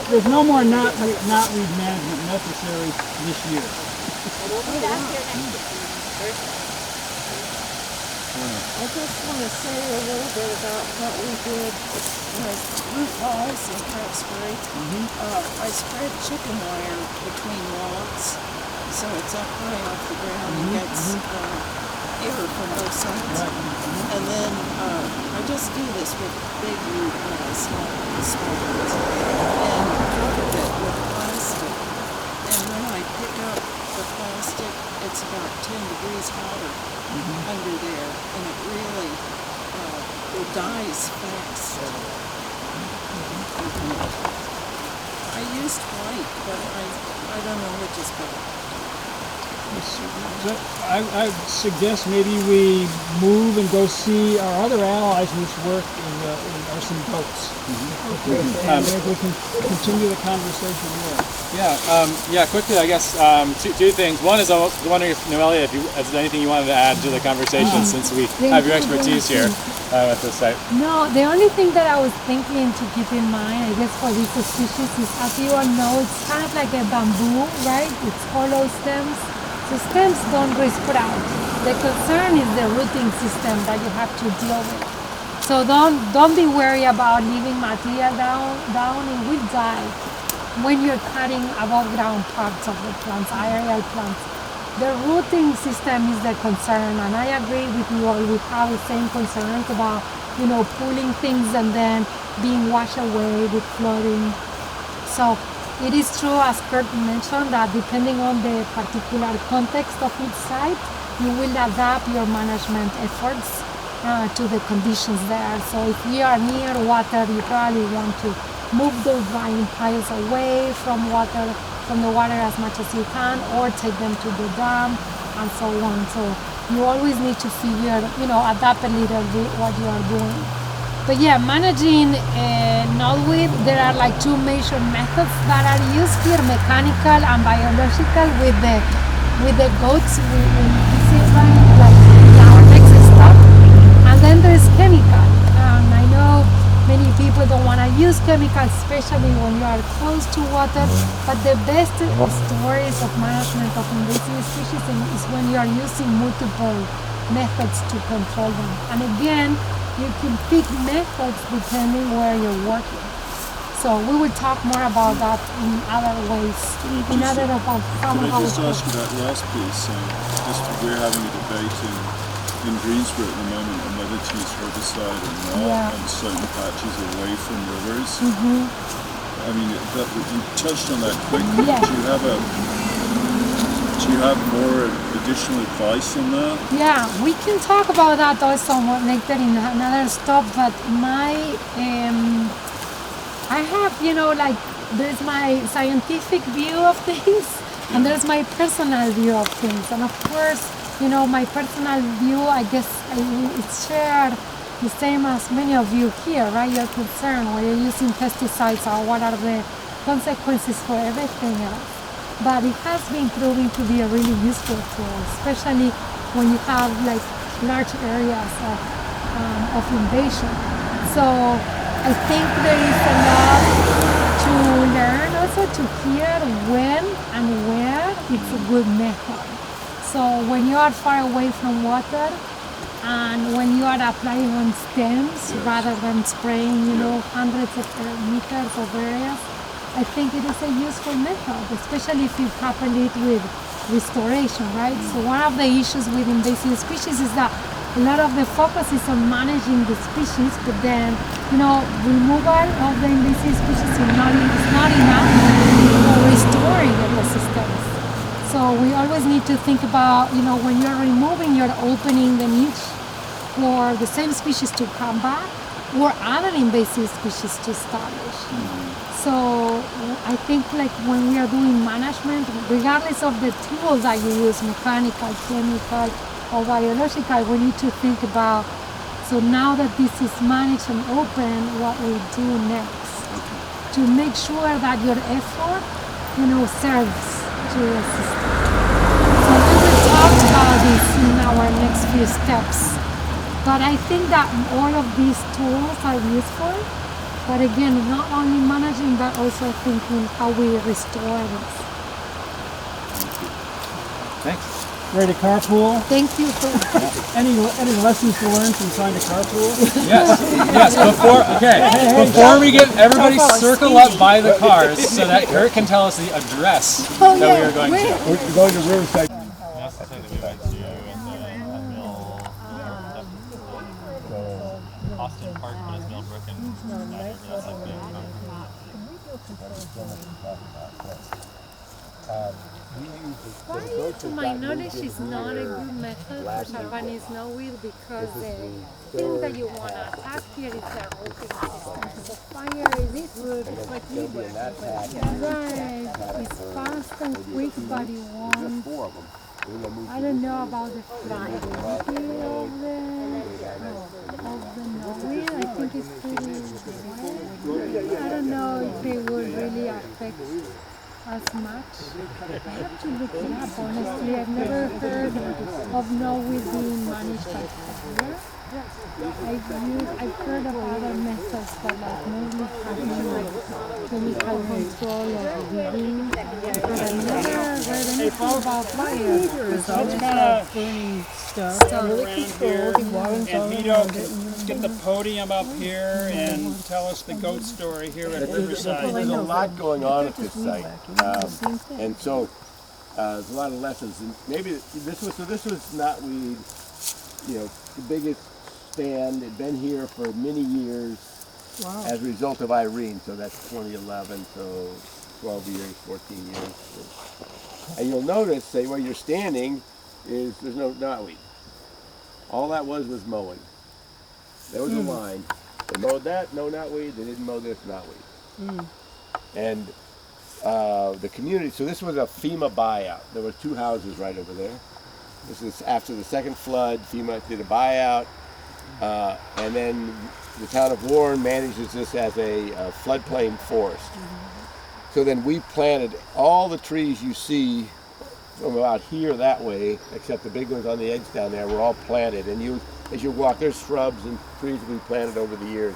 there's no more knotweed management necessary this year. I just want to say a little bit about what we did with root balls in Craftsbury. I spread chicken wire between logs, so it's up high off the ground and gets air from both sides. And then I just do this with big root balls, not small ones, and cover it with plastic. And when I pick up the plastic, it's about 10 degrees hotter under there, and it really it dies fast. I used white, but I don't know which is better. I suggest maybe we move and go see our other allies whose work are some goats. And maybe we can continue the conversation there. Quickly, I guess two things. One is I was wondering if Noelia, if there's anything you wanted to add to the conversation since we have your expertise here at this site. No, the only thing that I was thinking to keep in mind, I guess for this species is, as you all know, it's kind of like a bamboo, right? It's hollow stems. The stems don't sprout. The concern is the rooting system that you have to deal with. So don't be worried about leaving material down. It will die when you're cutting above ground parts of the plants, aerial plants. The rooting system is the concern, and I agree with you all. We have the same concerns about, pulling things and then being washed away with flooding. So it is true, as Curt mentioned, that depending on the particular context of each site, you will adapt your management efforts to the conditions there. So if you are near water, you probably want to move those drying piles away from the water as much as you can, or take them to the dam, and so on. So you always need to figure, adapt a little bit what you are doing. But yeah, managing knotweed, there are like two major methods that are used here: mechanical and biological. With the goats, we see like our next stop, and then there is chemical. And I know many people don't want to use chemicals, especially when you are close to water. But the best stories of management of invasive species is when you are using multiple methods to control them. And again, you can pick methods depending where you're working. So we will talk more about that in other ways. Can I just ask you that last piece, just we're having a debate in Greensboro at the moment on whether to use herbicide or not on certain patches away from rivers. I mean, you touched on that quickly. Yeah. Do you have more additional advice on that? Yeah, we can talk about that also more later in another stop, but I have, like, there's my scientific view of things and there's my personal view of things. And of course, my personal view, I guess it's shared the same as many of you here, right? You're concerned when you're using pesticides or what are the consequences for everything else. But it has been proving to be a really useful tool, especially when you have like large areas of invasion. So I think there is a lot to learn, also to hear when and where it's a good method. So when you are far away from water and when you are applying on stems rather than spraying, hundreds of meters of areas, I think it is a useful method, especially if you couple it with restoration, right? So one of the issues with invasive species is that a lot of the focus is on managing the species, but then, removal of the invasive species is not enough for restoring ecosystems. So we always need to think about, when you're removing, you're opening the niche for the same species to come back or other invasive species to establish. So I think like when we are doing management, regardless of the tools that you use, mechanical, chemical, or biological, we need to think about, so now that this is managed and open, what we do next to make sure that your effort, serves to the system. So we will talk about this in our next few steps. But I think that all of these tools are useful. But again, not only managing, but also thinking how we restore this. Thanks. Ready to carpool? Thank you for any lessons to learn from trying to carpool? Yes. Before we get everybody circle up by the cars so that Curt can tell us the address that we are going to. We're going to Riverside. Austin Park, but it's Millbrook and Mad Fire, to my knowledge, is not a good method for Japanese knotweed because the thing that you want to attack here is their open system. So fire is good, right, it's fast and quick, but it won't. I don't know about the flexibility of the knotweed. I think it's pretty good. I don't know if it would really affect as much. I have to look it up, honestly. I've never heard of knotweed being managed by fire. I've heard of other methods, but like mainly having like chemical control of weeding. But I've never heard anything about fire. It's kind of burning stuff. Really controlled. And Jito, get the podium up here and tell us the goat story here at Riverside. There's a lot going on at this site, and so there's a lot of lessons. And maybe this was knotweed, the biggest stand. It'd been here for many years as a result of Irene. So that's 2011. So 12 years, 14 years. And you'll notice, say where you're standing, is there's no knotweed. All that was mowing. There was a line. They mowed that, no knotweed. They didn't mow this, knotweed. And the community, so this was a FEMA buyout. There were 2 houses right over there. This is after the second flood. FEMA did a buyout. And then the town of Warren manages this as a floodplain forest. So then we planted all the trees you see from about here that way, except the big ones on the edge down there, were all planted. And as you walk, there's shrubs and trees we planted over the years.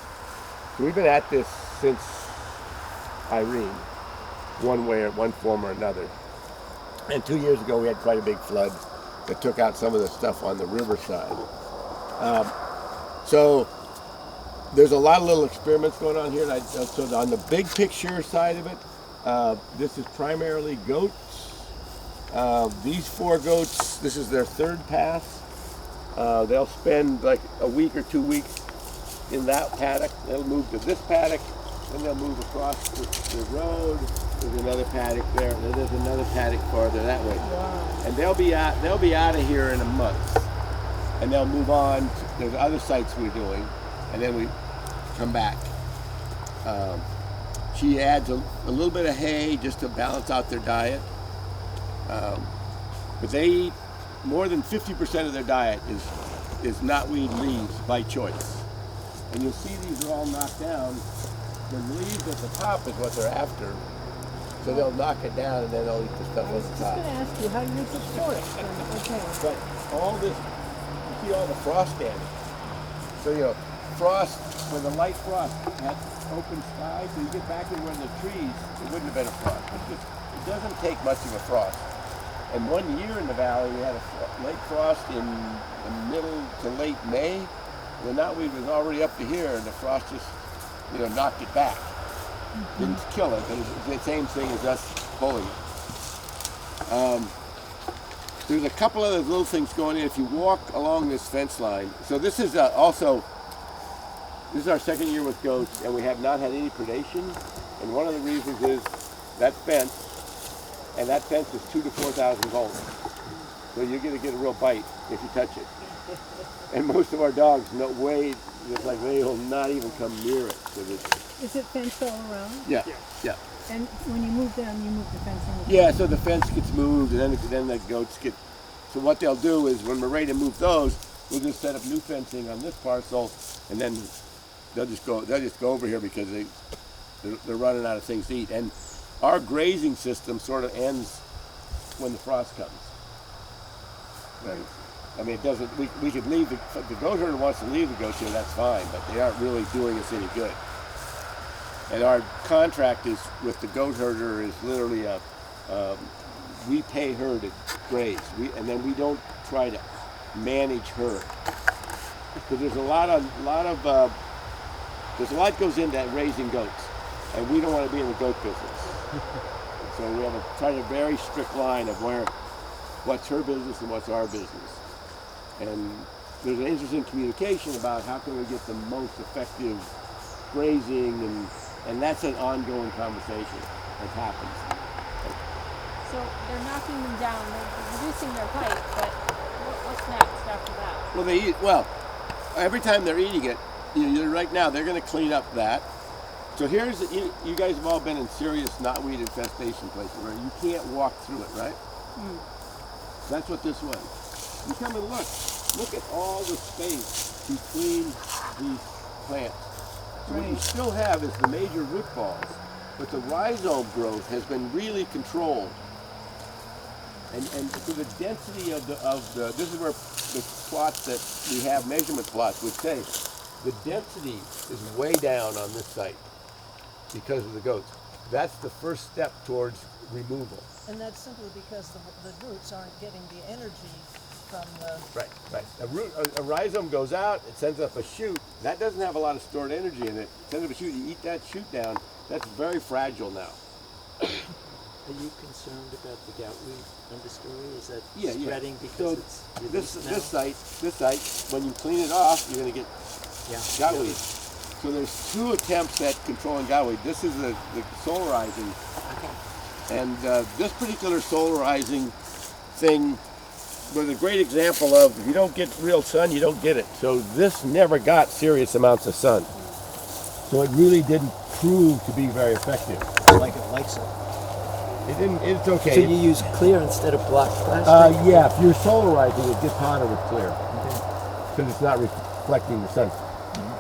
So we've been at this since Irene, one form or another. And 2 years ago, we had quite a big flood that took out some of the stuff on the riverside. So there's a lot of little experiments going on here. So on the big picture side of it, this is primarily goats These 4 goats, this is their 3rd pass. They'll spend like a week or 2 weeks in that paddock. They'll move to this paddock, then they'll move across the road. There's another paddock there, and then there's another paddock farther that way. Wow. And they'll be out of here in a month. And they'll move on. There's other sites we're doing, and then we come back. She adds a little bit of hay just to balance out their diet. But they eat more than 50% of their diet is knotweed leaves by choice. And you'll see these are all knocked down. The leaves at the top is what they're after. So they'll knock it down and then they'll eat the stuff on the top. I was just going to ask you how you support it. Okay. But all this, you see all the frost damage. So frost, when the light frost had open sky, so you get back in where the trees, it wouldn't have been a frost. It doesn't take much of a frost. And one year in the valley, we had a late frost in the middle to late May. The knotweed was already up to here, and the frost just, knocked it back. Didn't kill it, but it's the same thing as us pulling it. There's a couple other little things going in. If you walk along this fence line, so this is this is our 2nd year with goats, and we have not had any predation. And one of the reasons is that fence, and that fence is 2,000 to 4,000 volts. So you're going to get a real bite if you touch it. And most of our dogs, no way, it's like they will not even come near it. Is it fenced all around? Yeah. And when you move them, you move the fence on. Yeah, so the fence gets moved, and then the goats get. So what they'll do is when we're ready to move those, we'll just set up new fencing on this parcel, and then they'll just go over here because they're running out of things to eat. And our grazing system sort of ends when the frost comes. Right. I mean, it doesn't. We could leave if the goat herder wants to leave the goats here, that's fine, but they aren't really doing us any good. And our contract is with the goat herder is literally we pay her to graze, and then we don't try to manage her because there's a lot goes into raising goats, and we don't want to be in the goat business. So we have a very strict line of what's her business and what's our business. And there's an interesting communication about how can we get the most effective grazing, and that's an ongoing conversation that happens. So they're knocking them down, they're reducing their height, but what's next after that? Well, every time they're eating it, right now they're going to clean up that. So here's, you guys have all been in serious knotweed infestation places where you can't walk through it, right? That's what this was. You come and look at all the space between these plants. So what you still have is the major root balls, but the rhizome growth has been really controlled. And so the density of the this is where the plots that we have, measurement plots, would say the density is way down on this site because of the goats. That's the first step towards removal. And that's simply because the roots aren't getting the energy from the... Right. A rhizome goes out, it sends up a shoot. That doesn't have a lot of stored energy in it. It sends up a shoot, you eat that shoot down, that's very fragile now. Are you concerned about the goutweed understory? Is that spreading because it's this site, when you clean it off, you're going to get goutweed. So there's 2 attempts at controlling goutweed. This is the solarizing. And this particular solarizing thing was a great example of if you don't get real sun, you don't get it. So this never got serious amounts of sun. So it really didn't prove to be very effective. Like it likes it. It didn't. It's okay. So you use clear instead of black plastic? Yeah, if you're solarizing, it gets hotter with clear because it's not reflecting the sun.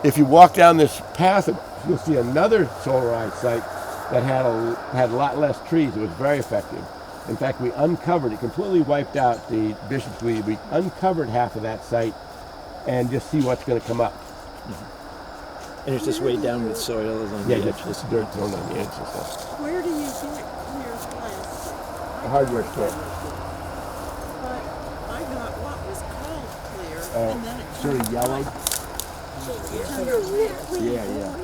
If you walk down this path, you'll see another solarized site that had a lot less trees. It was very effective. In fact, we uncovered it, completely wiped out the bishop's weed. We uncovered half of that site and just see what's going to come up. And it's just way down with soil on the edge. Just dirt thrown on the edge and stuff. Where do you get clear plants? A hardware store. But I got what was called clear, and then it sort of yellowed. turned red. Yeah.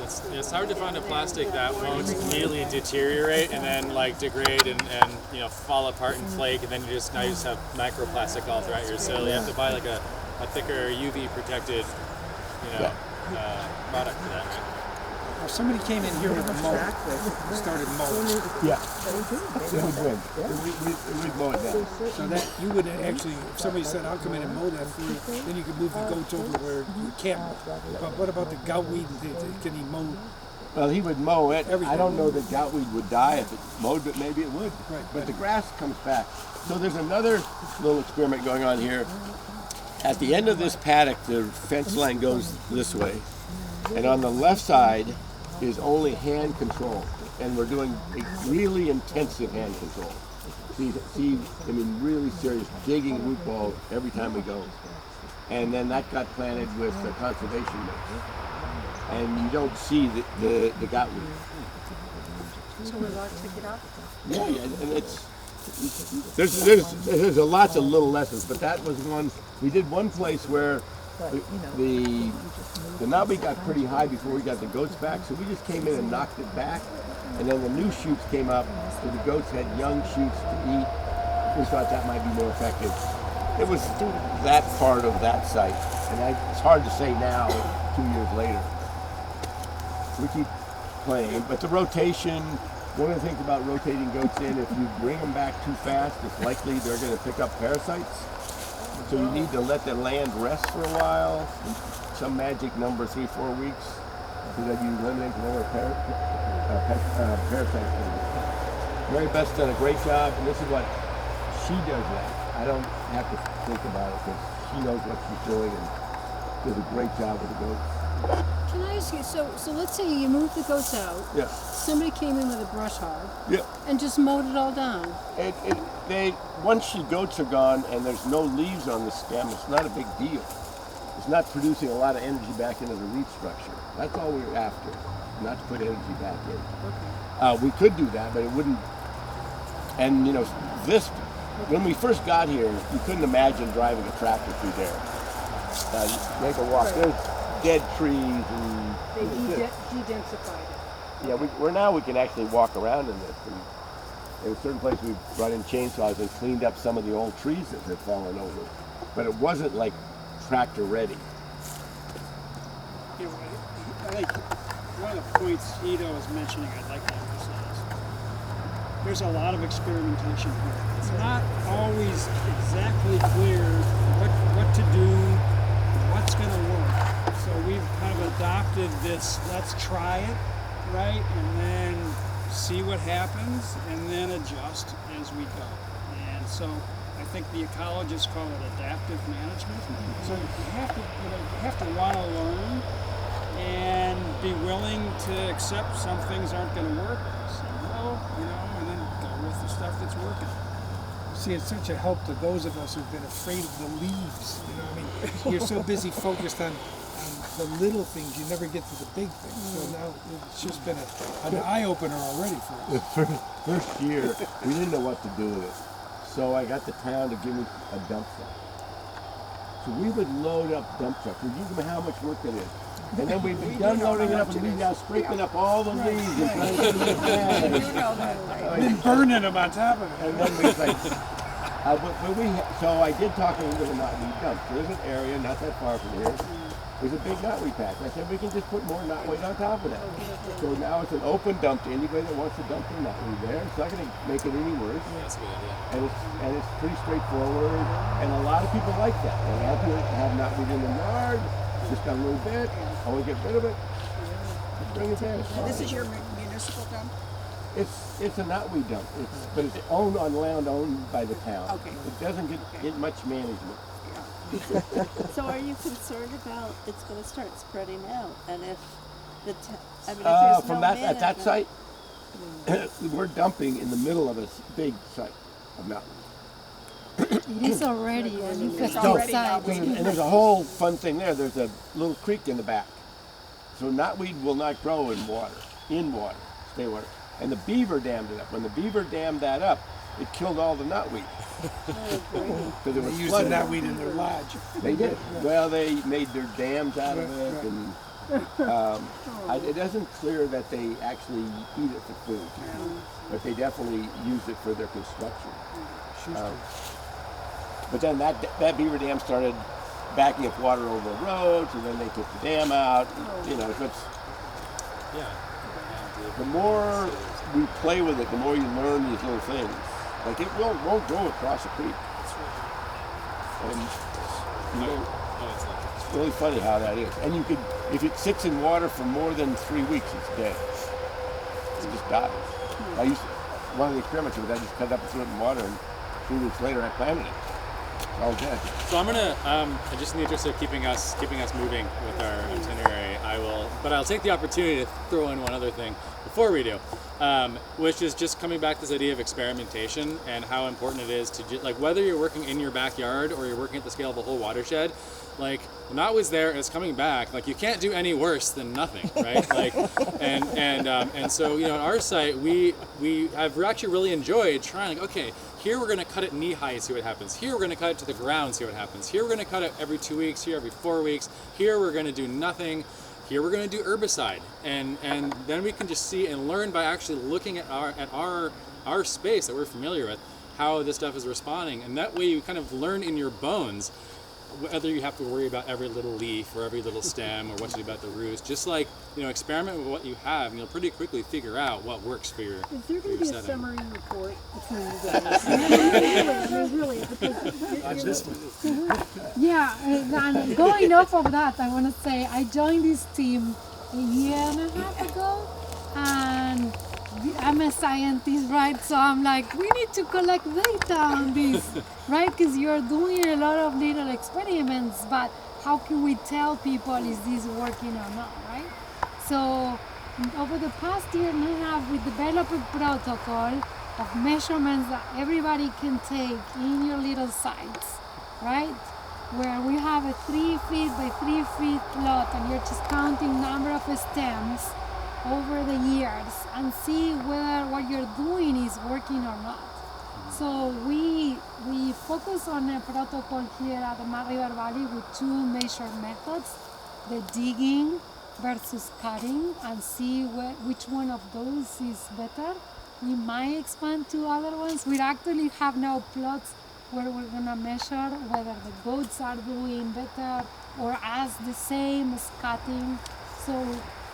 It's hard to find a plastic that won't immediately deteriorate and then like degrade and fall apart and flake, and then you just have microplastic all throughout your soil. You have to buy like a thicker UV protected product for that. Right? If somebody came in here with a mower, started mowing. Yeah. It would mow it down. So that you would actually, if somebody said, I'll come in and mow that for you, then you could move the goats over where you can't mow. But what about the goutweed? Can he mow? Well, he would mow it. Everything. I don't know that goutweed would die if it mowed, but maybe it would. Right. But the grass comes back. So there's another little experiment going on here. At the end of this paddock, the fence line goes this way. And on the left side is only hand control. And we're doing a really intensive hand control. Really serious digging root ball every time we go. And then that got planted with the conservation mix. And you don't see the goutweed. So we're allowed to get out? Yeah, and there's a lots of little lessons, but that was one. We did one place where the knotweed got pretty high before we got the goats back, so we just came in and knocked it back, and then the new shoots came up, so the goats had young shoots to eat. We thought that might be more effective. It was that part of that site, and it's hard to say now, 2 years later. We keep playing, but the rotation, one of the things about rotating goats in, if you bring them back too fast, it's likely they're going to pick up parasites. So you need to let the land rest for a while, some magic number, 3-4 weeks, so that you eliminate the number of parasites. Mary Beth's done a great job, and this is what she does that. I don't have to think about it because she knows what she's doing and does a great job with the goats. Can I ask you, so let's say you moved the goats out. Yeah. Somebody came in with a brush hog. Yeah. And just mowed it all down. Once the goats are gone and there's no leaves on the stem, it's not a big deal. It's not producing a lot of energy back into the root structure. That's all we're after, not to put energy back in. Okay. We could do that, but it wouldn't. And when we first got here, you couldn't imagine driving a tractor through there. You make a walk. There's dead trees and they de-densified it. Yeah, we can actually walk around in this. And in a certain place we've brought in chainsaws and cleaned up some of the old trees that had fallen over. But it wasn't like tractor ready. I think one of the points Jito was mentioning I'd like to emphasize. There's a lot of experimentation here. It's not always exactly clear what to do, what's going to work. So we've kind of adopted this, let's try it, right? And then see what happens and then adjust as we go. And so I think the ecologists call it adaptive management. So you have to want to learn and be willing to accept some things aren't going to work. Say no, and then go with the stuff that's working. See, it's such a help to those of us who've been afraid of the leaves. You're so busy focused on the little things, you never get to the big things. So now it's just been an eye-opener already for us. The first year, we didn't know what to do with it. So I got the town to give me a dump truck. So we would load up dump trucks. We'd give them how much work it is. And then we'd be done loading it up and we'd now scraping up all the leaves and trying to do it bad. Then burning them on top of it. And then we so I did talk a little bit about knotweed dumps. There's an area not that far from here. There's a big knotweed patch. I said we can just put more knotweed on top of that. So now it's an open dump to anybody that wants to dump their knotweed there. It's not going to make it any worse. That's a good idea. And it's pretty straightforward. And a lot of people like that. They have to have knotweed in the yard, just a little bit. I want to get rid of it. Just bring it there. This is your municipal dump? It's a knotweed dump, but it's owned on land owned by the town. Okay. It doesn't get much management. So are you concerned about it's going to start spreading out? And if if there's from at that site, we're dumping in the middle of a big site of knotweed. It is already an infested site. And there's a whole fun thing there. There's a little creek in the back. So knotweed will not grow in water, stay water. And the beaver dammed it up. When the beaver dammed that up, it killed all the knotweed. Because They used the knotweed in their lodge. They did. Well, they made their dams out of it, and It isn't clear that they actually eat it for food, but they definitely use it for their construction. But then that beaver dam started backing up water over the roads, and then they took the dam out. You know, so it's, the more we play with it, the more you learn these little things. Like it won't go across a creek. And, you know, it's really funny how that is. And you could, if it sits in water for more than 3 weeks, it's dead. It just dies. One of the experiments was I just cut it up and threw it in water, and 3 weeks later I planted it. It's all dead. So I'm gonna, just in the interest of keeping us moving with our itinerary, I'll take the opportunity to throw in one other thing before we do, which is just coming back to this idea of experimentation and how important it is to like whether you're working in your backyard or you're working at the scale of a whole watershed. Like Knotweed's there, it's coming back. Like you can't do any worse than nothing, right? Like, and so you know, on our site we have actually really enjoyed trying. Like, okay, here we're going to cut it knee high, see what happens. Here we're going to cut it to the ground, see what happens. Here we're going to cut it every 2 weeks. Here every 4 weeks. Here we're going to do nothing. Here we're going to do herbicide, and then we can just see and learn by actually looking at our space that we're familiar with, how this stuff is responding, and that way you kind of learn in your bones whether you have to worry about every little leaf or every little stem or what to do about the roots. Just like, you know, experiment with what you have, and you'll pretty quickly figure out what works for your Is there going to be a summary report between you guys? really, Yeah, and going off of that, I want to say I joined this team a year and a half ago, and I'm a scientist, right? So I'm like, we need to collect data on this, right? Because you're doing a lot of little experiments, but how can we tell people is this working or not, right? So over the past year and a half, we developed a protocol of measurements that everybody can take in your little sites, right? Where we have a 3 feet by 3 feet plot, and you're just counting number of stems over the years and see whether what you're doing is working or not. So we focus on a protocol here at the Mad River Valley with 2 major methods, the digging versus cutting, and see which one of those is better. We might expand to other ones. We actually have now plots where we're gonna measure whether the goats are doing better or as the same as cutting. So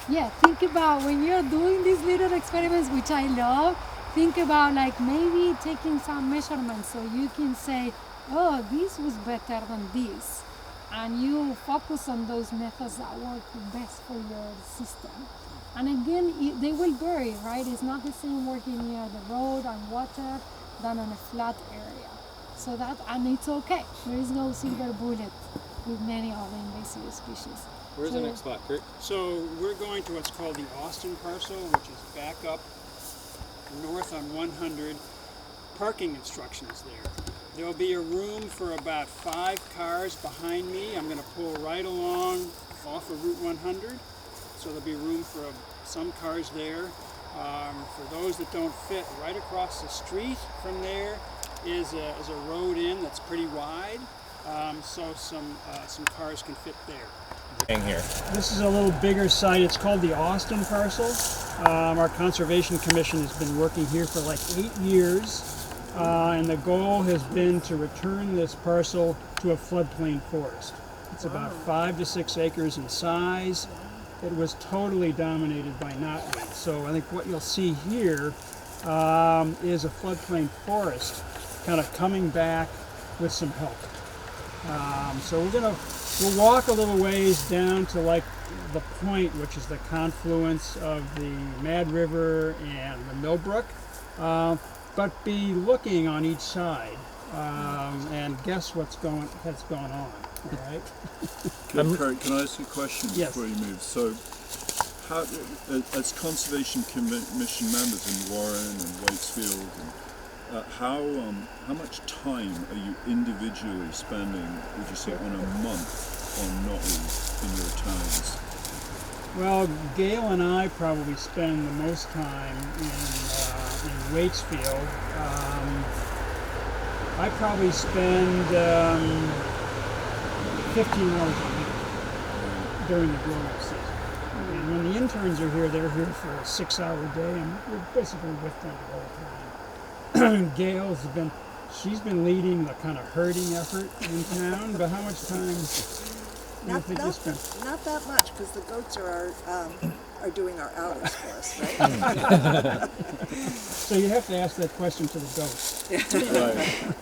yeah, think about when you're doing these little experiments, which I love, think about like maybe taking some measurements so you can say, oh, this was better than this. And you focus on those methods that work best for your system. And again, they will vary, right? It's not the same working near the road and water than on a flat area. So that, and it's okay. There is no silver bullet with many of the invasive species. Where's the next spot, Curt? So we're going to what's called the Austin parcel, which is back up north on 100. Parking instructions there. There'll be a room for about 5 cars behind me. I'm going to pull right along off of Route 100. So there'll be room for some cars there. For those that don't fit, right across the street from there is a road in that's pretty wide. So some cars can fit there. Here. This is a little bigger site. It's called the Austin parcel. Our Conservation Commission has been working here for like 8 years, and the goal has been to return this parcel to a floodplain forest. It's about 5 to 6 acres in size. It was totally dominated by knotweed. So I think what you'll see here is a floodplain forest kind of coming back with some help. So we'll walk a little ways down to like the point, which is the confluence of the Mad River and the Millbrook, but be looking on each side and guess what's going on. All right. Curt, can I ask you a question before you move? So, how, as Conservation Commission members in Warren and Waitsfield, how much time are you individually spending, would you say, on a month on knotweed in your towns? Well, Gail and I probably spend the most time in Waitsfield. I probably spend 15 hours a week during the growing season. interns are here, they're here for a 6-hour day, and we're basically with them the whole time. Gail's she's been leading the kind of herding effort in town, but how much time do you think you spent? Not that much, because the goats are doing our hours for us, right? So you have to ask that question to the goats. Right.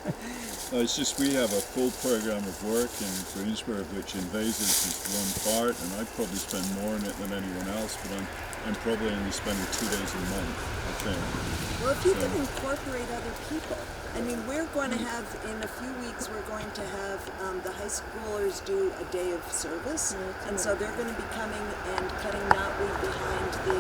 It's just we have a full program of work in Greensboro, which invasives is one part, and I probably spend more on it than anyone else, but I'm probably only spending 2 days a month, I think. Well, if you can incorporate other people. I mean, we're going to have, in a few weeks, we're going to have the high schoolers do a day of service, and so they're going to be coming and cutting knotweed behind the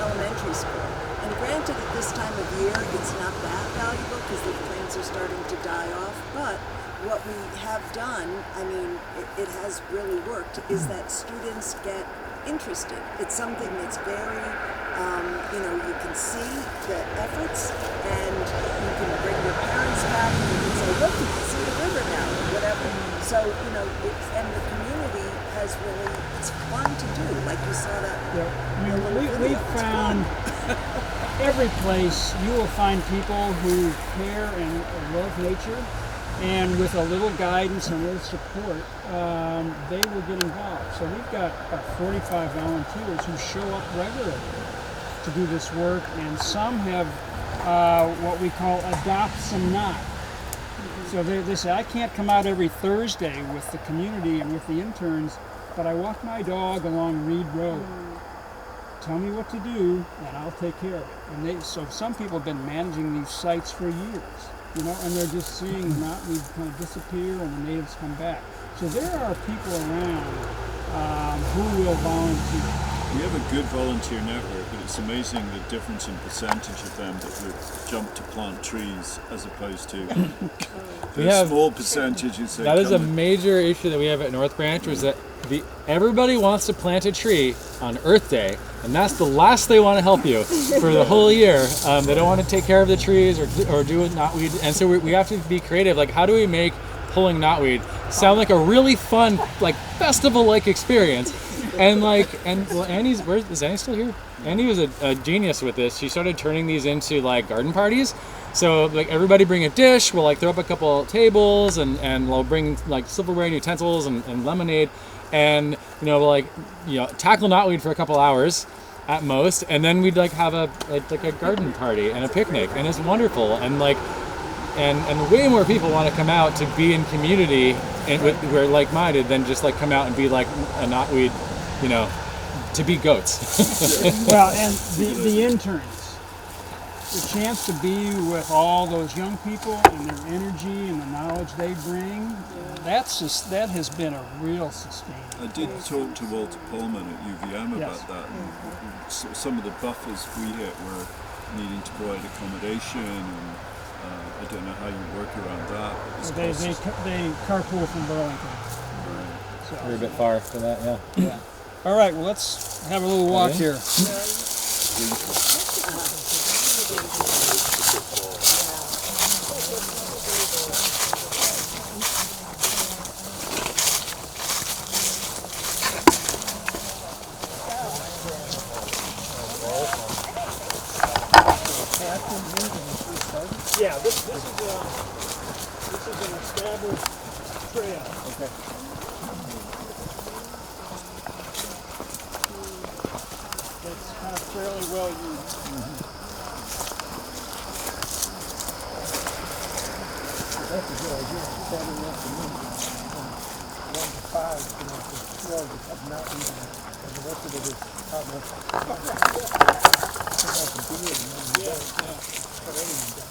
elementary school. And granted, at this time of year, it's not that valuable because the plants are starting to die off, but what we have done, I mean, it has really worked, is that students get interested. It's something that's very, you can see the efforts, and you can bring your parents back, and you can say, look, you can see the river now, or whatever. So, and the community has really, it's fun to do, like you saw that. Yeah. I mean, we found every place you will find people who care and love nature, and with a little guidance and a little support, they will get involved. So we've got about 45 volunteers who show up regularly to do this work, and some have what we call adopt some knot. So they say, I can't come out every Thursday with the community and with the interns, but I walk my dog along Reed Road. Tell me what to do, and I'll take care of it. So some people have been managing these sites for years, and they're just seeing the knotweed kind of disappear and the natives come back. So there are people around who will volunteer. We have a good volunteer network, but it's amazing the difference in percentage of them that would jump to plant trees as opposed to the small percentage who say. That is a major issue that we have at North Branch, is that everybody wants to plant a tree on Earth Day, and that's the last they want to help you for the whole year. They don't want to take care of the trees or do knotweed, and so we have to be creative. Like, how do we make pulling knotweed sound like a really fun, like festival-like experience? And Annie's, is Annie still here? Annie was a genius with this. She started turning these into like garden parties. So like everybody bring a dish, we'll like throw up a couple tables and we'll bring like silverware and utensils and lemonade, and tackle knotweed for a couple hours at most, and then we'd like have a garden party and a picnic, and it's wonderful, and way more people want to come out to be in community and we're like-minded than just like come out and be like a knotweed, to be goats. Well, and the interns, the chance to be with all those young people and their energy and the knowledge they bring, that has been a real sustaining. I did talk to Walter Pullman at UVM about that. Some of the buffers we hit were needing to provide accommodation, and I don't know how you work around that. They carpool from Burlington. So. We're a bit far for that, yeah. All right, well, let's have a little walk here. Yeah, this is an established trail. Okay. It's kind of fairly well used. That's a good idea. Saturday afternoon, from 1 to 5, to 12, to cut knotweed, and the rest of it is hot enough. Cut everything down.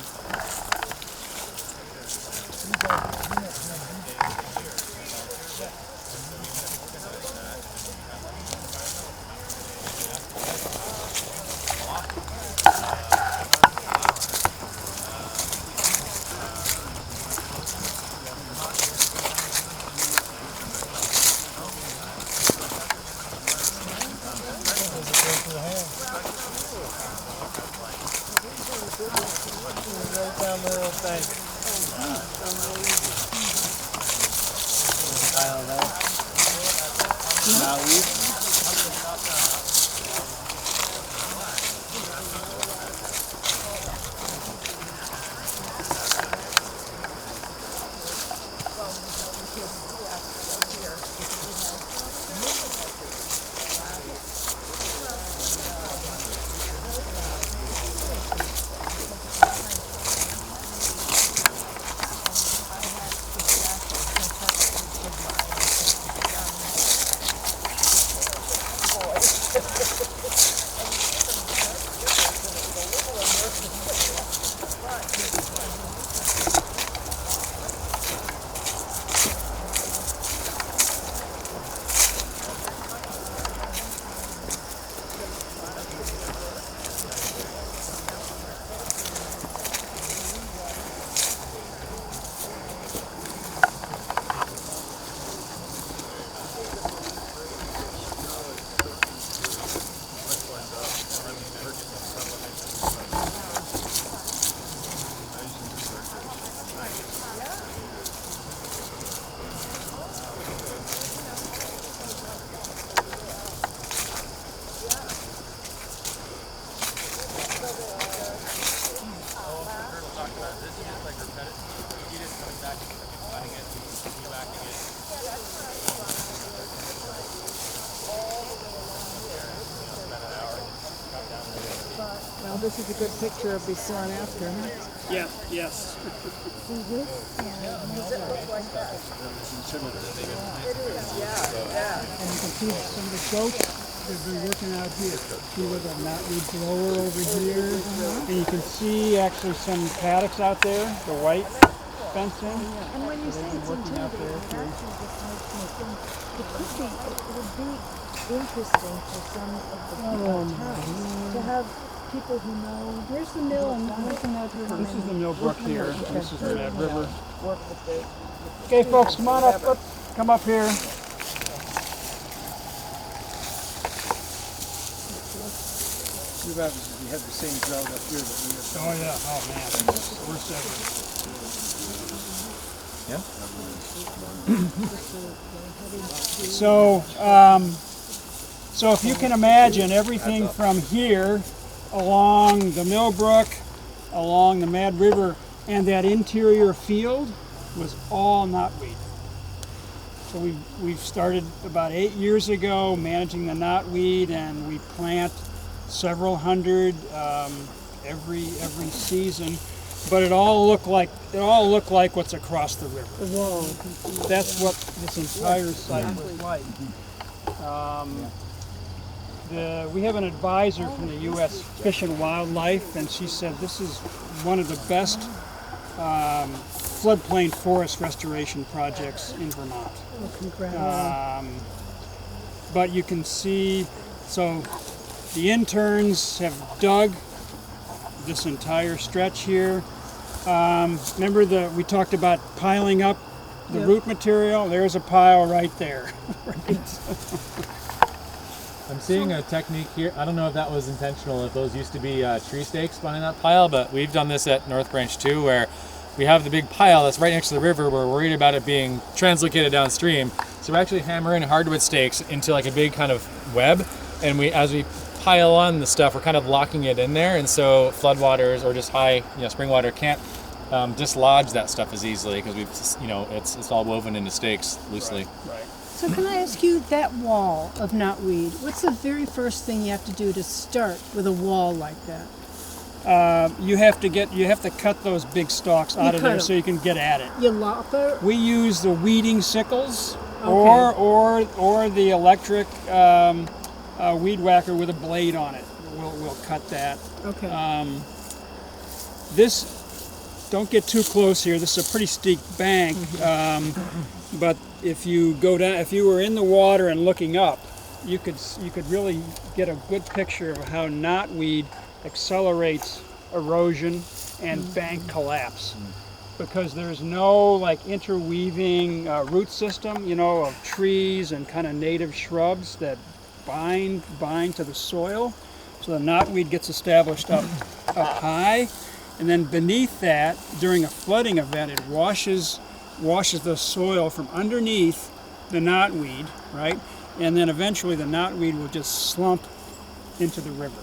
this is a good picture of before and after, huh? Yeah, yes. Does it look like that? It is, yeah. And you can see some of the goats they've been working out here. See with a knotweed blower over here. And you can see actually some paddocks out there, the white fencing. And when you say it's working out there. intimidating, it would be interesting for some of the towns to have people who know. Where's the mill? I'm looking out here. This is the mill brook here. This is the Mad River. Okay, folks, come on up. Come up here. You have the same drought up here that we have. Oh yeah. Oh man. Worst ever. Yeah. So if you can imagine everything from here along the Millbrook, along the Mad River, and that interior field was all knotweed. So we've started about 8 years ago managing the knotweed, and we plant several hundred every season. But it all looked like what's across the river. The wall. That's what this entire site was like. We have an advisor from the U.S. Fish and Wildlife, and she said this is one of the best floodplain forest restoration projects in Vermont. Oh, congrats. But you can see, so the interns have dug this entire stretch here. Remember we talked about piling up the root material? There's a pile right there. I'm seeing a technique here. I don't know if that was intentional, if those used to be tree stakes behind that pile, but we've done this at North Branch too, where we have the big pile that's right next to the river. We're worried about it being translocated downstream. So we actually hammer in hardwood stakes into like a big kind of web, and as we pile on the stuff, we're kind of locking it in there, and so floodwaters or just high, spring water can't dislodge that stuff as easily because it's all woven into stakes loosely. Right. So can I ask you, that wall of knotweed, what's the very first thing you have to do to start with a wall like that? You have to cut those big stalks out of there so you can get at it. You lop it? We use the weeding sickles or the electric weed whacker with a blade on it. We'll cut that. Okay. Don't get too close here. This is a pretty steep bank, but if you were in the water and looking up, you could really get a good picture of how knotweed accelerates erosion and bank collapse, because there's no interweaving root system, of trees and kind of native shrubs that bind to the soil. So the knotweed gets established up high, and then beneath that, during a flooding event, it washes the soil from underneath the knotweed, right? And then eventually the knotweed will just slump into the river.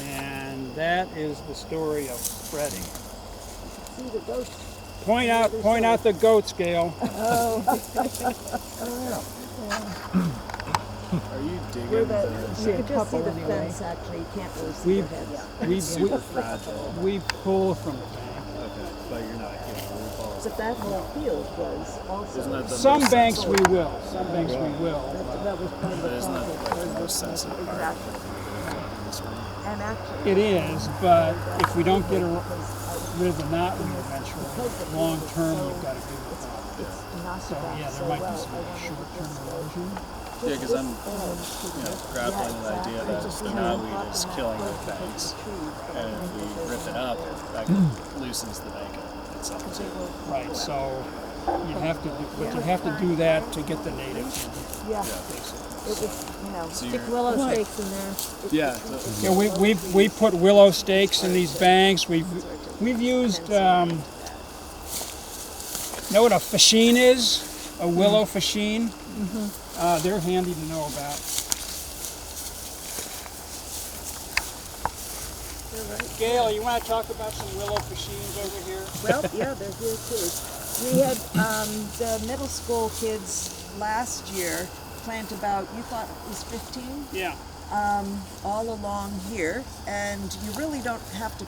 And that is the story of spreading. See the goats. Point out the goats, Gail. Oh. Are you digging You can just see the fence, actually. You can't really see their heads. super fragile. We pull from the bank. Okay, but you're not getting root balls. But that whole field was also. Some banks we will. Some banks we will. That was part of the Isn't that process. like the most sensitive part? Exactly. And actually, It is, but if we don't get rid of the knotweed eventually, long term we've got to do it. So yeah, there might be some short-term erosion. Yeah, because I'm grappling with the idea that the knotweed is killing the banks, and if we rip it up, that loosens the bank itself too. Right. So you have to do that to get the natives. Yeah. Basically. It was, Stick willow stakes in there. Yeah. Yeah, we put willow stakes in these banks. We've used know what a fascine is? A willow fascine. They're handy to know about. Gail, you want to talk about some willow fascines over here? Well, yeah, they're here too. We had the middle school kids last year plant about, you thought it was 15? Yeah. all along here, and you really don't have to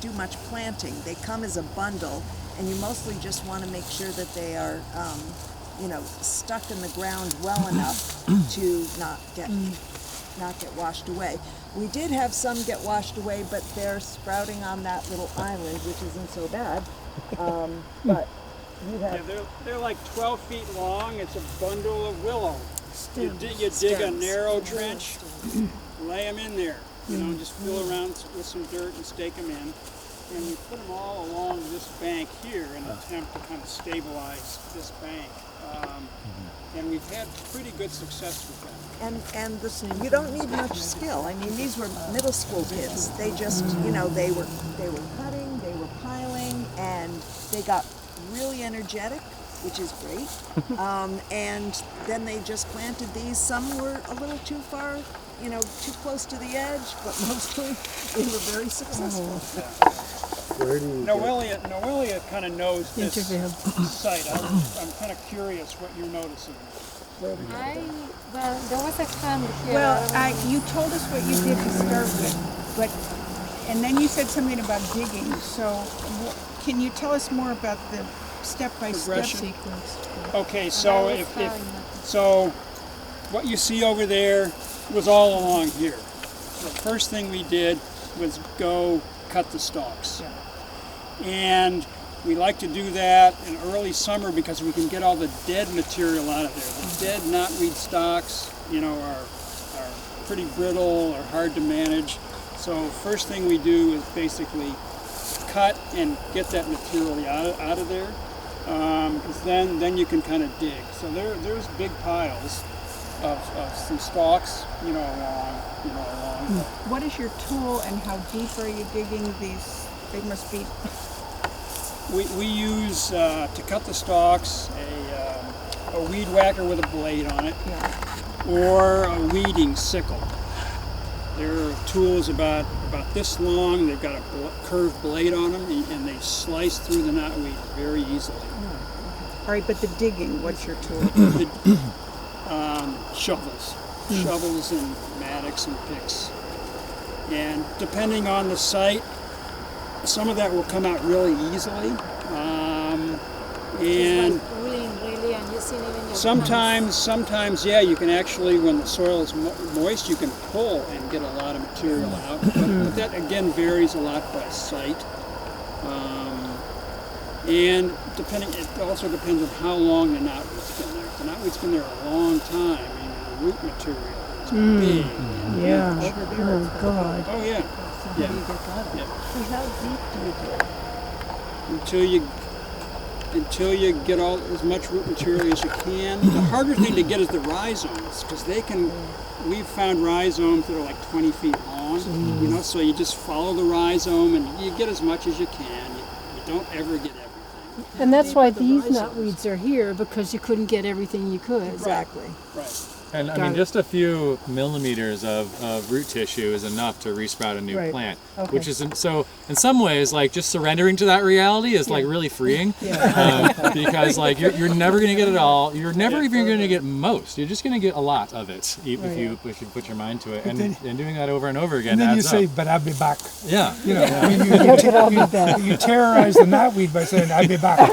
do much planting. They come as a bundle, and you mostly just want to make sure that they are, stuck in the ground well enough to not get washed away. We did have some get washed away, but they're sprouting on that little island, which isn't so bad. But you have they're like 12 feet long. It's a bundle of willow. You dig a Stems. narrow trench, lay them in there, just fill around with some dirt and stake them in. And we put them all along this bank here in an attempt to kind of stabilize this bank. And we've had pretty good success with that. And you don't need much skill. I mean, these were middle school kids. They just, they were cutting, they were piling, and they got really energetic, which is great. And then they just planted these. Some were a little too far, too close to the edge, but mostly they were very successful. Where do you Noelia kind of knows this site. I'm kind of curious what you're noticing. Well, there was a camp here. Well, you told us what you did to start with, and then you said something about digging. So, can you tell us more about the step-by-step sequence? Okay, so so what you see over there was all along here. The first thing we did was go cut the stalks, and we like to do that in early summer because we can get all the dead material out of there. The dead knotweed stalks, are pretty brittle or hard to manage. So first thing we do is basically cut and get that material out of there, because then you can kind of dig. So there's big piles of some stalks, along. What is your tool, and how deep are you digging these? They must be. We use, to cut the stalks, a weed whacker with a blade on it, or a weeding sickle. They're tools about this long. They've got a curved blade on them, and they slice through the knotweed very easily. All right, but the digging, what's your tool? Shovels. Shovels and mattocks and picks. And depending on the site, some of that will come out really easily, and sometimes, you can actually, when the soil is moist, you can pull and get a lot of material out. But that again varies a lot by site, and it also depends on how long the knotweed's been there. If the knotweed's been there a long time, the root material is big. Yeah. Oh God. Oh yeah. So how deep do you dig? Until you get as much root material as you can. The harder thing to get is the rhizomes, because we've found rhizomes that are like 20 feet long, so you just follow the rhizome and you get as much as you can. You don't ever get everything. And that's why these knotweeds are here, because you couldn't get everything you could. Exactly. Right. And I mean, just a few millimeters of root tissue is enough to resprout a new plant, which is so in some ways like just surrendering to that reality is like really freeing, because like you're never going to get it all. You're never even going to get most. You're just going to get a lot of it if you put your mind to it, and doing that over and over again. And then you adds say, up. "But I'll be back." Yeah. You terrorize the knotweed by saying, "I'll be back."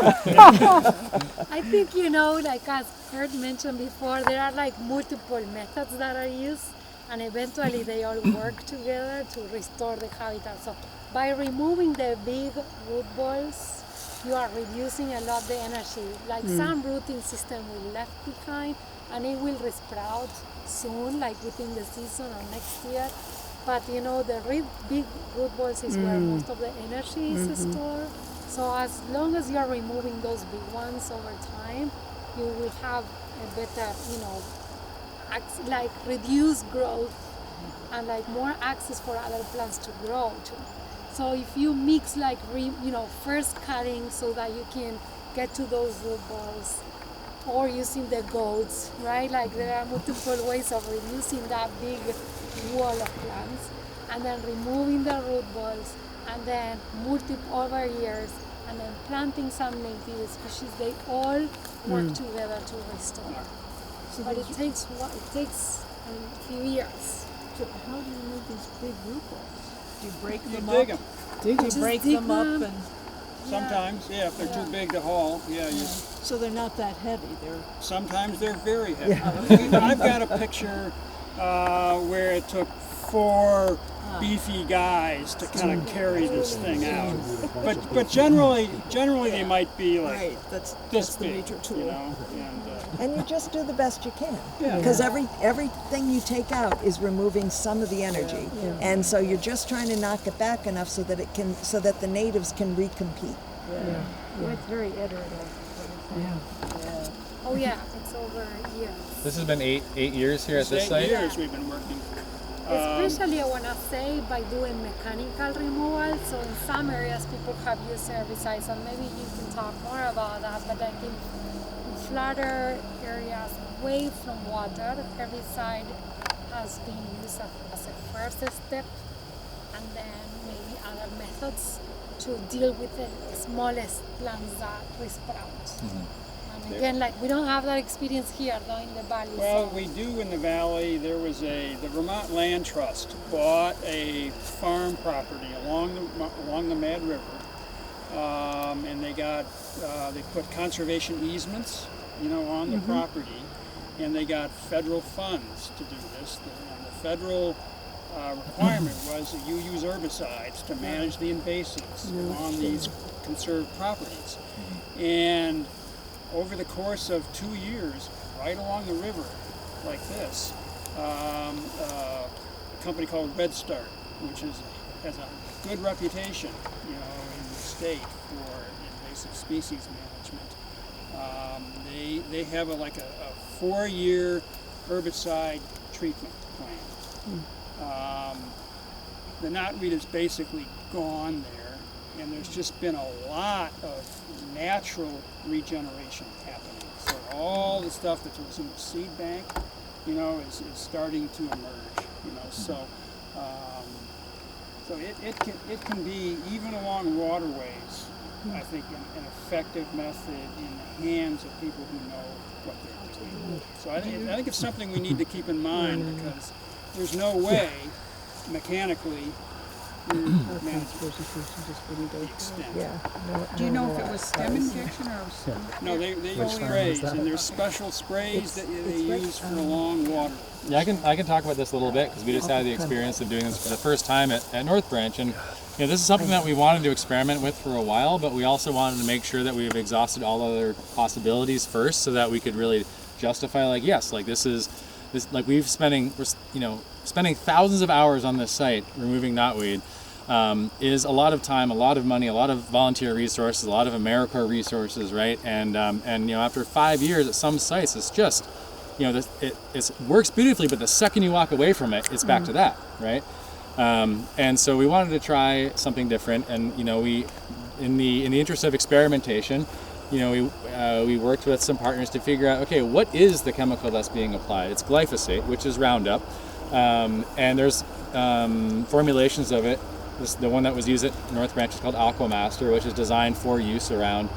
I think, like as Curt mentioned before, there are like multiple methods that are used, and eventually they all work together to restore the habitat. So by removing the big root balls, you are reducing a lot the energy. Like some rooting system will left behind, and it will resprout soon, like within the season or next year. But the big root balls is where most of the energy is stored. So as long as you are removing those big ones over time, you will have a better, like reduced growth and like more access for other plants to grow too. So if you mix like, first cutting so that you can get to those root balls, or using the goats, right? Like there are multiple ways of reducing that big wall of plants, and then removing the root balls, and then over years, and then planting some native species. They all work together to restore. But it takes a few years. how do you move these big root balls? Do you break You them dig up? 'em. Do you break them up and? Sometimes, yeah, if they're too big to haul, yeah. So they're not that heavy. Sometimes they're very heavy. I've got a picture where it took 4 beefy guys to kind of carry this thing out. But generally they might be like that's this the big, major tool. you know. And you just do the best you can, Yeah. because everything you take out is removing some of the energy, and so you're just trying to knock it back enough so that the natives can recompete. Well, it's very iterative. Oh yeah, it's over years. This has been eight years here at this It's site? 8 years we've been working. Especially I want to say by doing mechanical removal. So in some areas people have used herbicides, and maybe you can talk more about that. But like in flatter areas away from water, herbicide has been used as a first step, and then maybe other methods to deal with the smallest plants that sprout. And again, like we don't have that experience here though in the valley. Well, so. we do in the valley. There was the Vermont Land Trust bought a farm property along the Mad River, and they put conservation easements, on the property, and they got federal funds to do this. And the federal requirement was that you use herbicides to manage the invasives on these conserved properties, and over the course of 2 years, right along the river, like this, a company called Red Start, which has a good reputation, in the state for invasive species management. They have a 4-year herbicide treatment plan. The knotweed is basically gone there, and there's just been a lot of natural regeneration happening. So all the stuff that was in the seed bank, is starting to emerge. So it can be, even along waterways, I think an effective method in the hands of people who know what they're doing. So I think it's something we need to keep in mind, because there's no way mechanically Do you know if it was stem injection or no? They use sprays, and there's special sprays that they use for along water. Yeah, I can talk about this a little bit, because we just had the experience of doing this for the first time at North Branch, and this is something that we wanted to experiment with for a while, but we also wanted to make sure that we've exhausted all other possibilities first, so that we could really justify, we're spending thousands of hours on this site removing knotweed. Is a lot of time, a lot of money, a lot of volunteer resources, a lot of AmeriCorps resources, right? And after 5 years at some sites, it's just, it works beautifully, but the second you walk away from it, it's back to that, right? And so we wanted to try something different, and we, in the interest of experimentation, we worked with some partners to figure out, okay, what is the chemical that's being applied? It's glyphosate, which is Roundup, and there's formulations of it. The one that was used at North Branch is called Aquamaster, which is designed for use around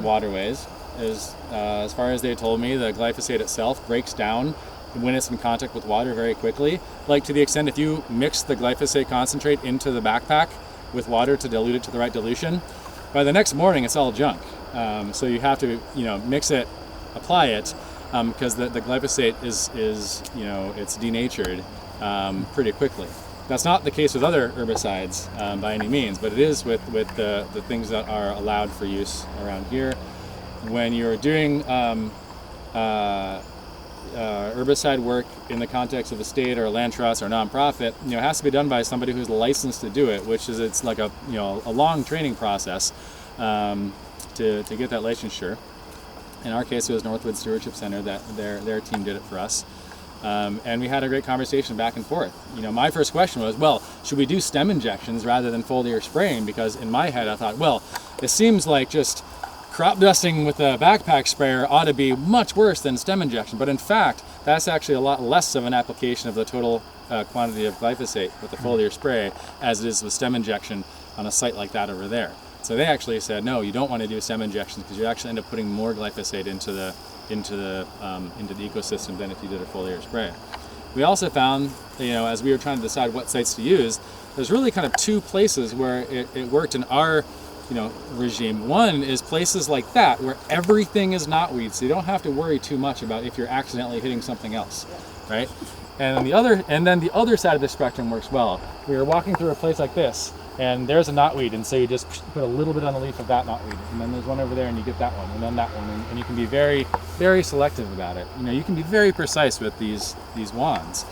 waterways. As far as they told me, the glyphosate itself breaks down when it's in contact with water very quickly. To the extent if you mix the glyphosate concentrate into the backpack with water to dilute it to the right dilution, by the next morning it's all junk. So you have to mix it, apply it, because the glyphosate is it's denatured pretty quickly. That's not the case with other herbicides by any means, but it is with the things that are allowed for use around here. When you're doing herbicide work in the context of a state or a land trust or a nonprofit, it has to be done by somebody who's licensed to do it, which is it's like a long training process to get that licensure. In our case, it was Northwood Stewardship Center that their team did it for us. And we had a great conversation back and forth. My first question was, well, should we do stem injections rather than foliar spraying? Because in my head I thought, well, it seems like just crop dusting with a backpack sprayer ought to be much worse than stem injection. But in fact, that's actually a lot less of an application of the total quantity of glyphosate with the foliar spray as it is with stem injection on a site like that over there. So they actually said, no, you don't want to do stem injections, because you actually end up putting more glyphosate into the ecosystem than if you did a foliar spray. we also found, as we were trying to decide what sites to use, there's really kind of two places where it worked in our regime. One is places like that where everything is knotweed, so you don't have to worry too much about if you're accidentally hitting something else, right? And then the other side of the spectrum works well. We were walking through a place like this, and there's a knotweed, and so you just put a little bit on the leaf of that knotweed, and then there's one over there, and you get that one, and then that one, and you can be very, very selective about it. You can be very precise with these wands.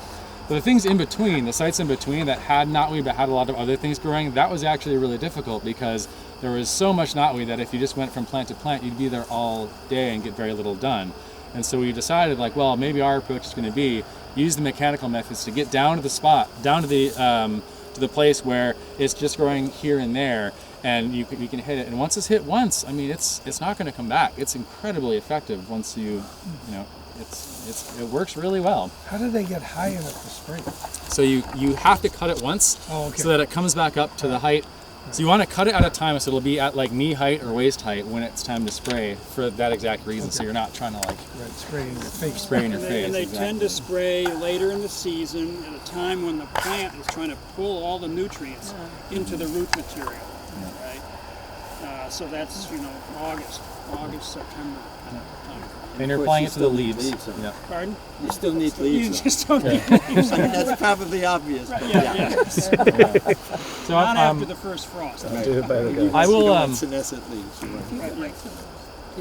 But the things in between, the sites in between that had knotweed but had a lot of other things growing, that was actually really difficult because there was so much knotweed that if you just went from plant to plant, you'd be there all day and get very little done. And so we decided, well, maybe our approach is going to be use the mechanical methods to get down to the spot, down to the place where it's just growing here and there, and you can hit it. And once it's hit once, it's not going to come back. It's incredibly effective once it works really well. How do they get high enough to spray? So you have to cut it once so that it comes back up to the height. So you want to cut it at a time so it'll be at knee height or waist height when it's time to spray for that exact reason. So you're not trying to spray in your face. Spray in your face. And they tend to spray later in the season at a time when the plant is trying to pull all the nutrients into the root material, right? So that's August, September. And you're applying it to the leaves. Yeah. Pardon? You still need leaves. You just don't need leaves. That's probably obvious. Right, But yeah. So not after the first frost. I will. Senescent leaves.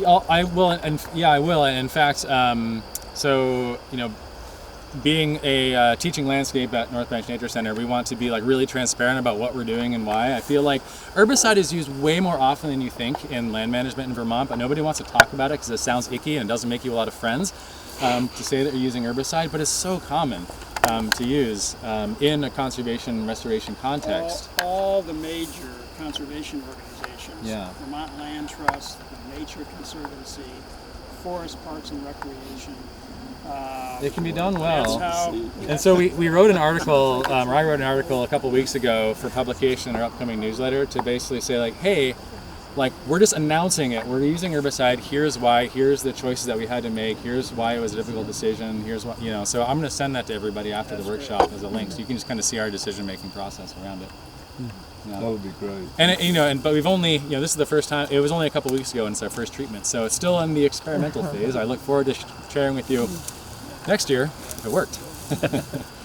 I will, and I will. And in fact, being a teaching landscape at North Branch Nature Center, we want to be really transparent about what we're doing and why. I feel like herbicide is used way more often than you think in land management in Vermont, but nobody wants to talk about it because it sounds icky and it doesn't make you a lot of friends to say that you're using herbicide, but it's so common to use in a conservation restoration context. All the major conservation organizations, Vermont Land Trust, the Nature Conservancy, Forest Parks and Recreation, it can be done well. And so we wrote an article, I wrote an article a couple weeks ago for publication in our upcoming newsletter to basically say hey, we're just announcing it. We're using herbicide. Here's why. Here's the choices that we had to make. Here's why it was a difficult decision. Here's what, So I'm going to send that to everybody after the workshop as a link, so you can just kind of see our decision-making process around it. That would be great. And but we've only, this is the first time. It was only a couple weeks ago, and it's our first treatment, so it's still in the experimental phase. I look forward to sharing with you next year if it worked.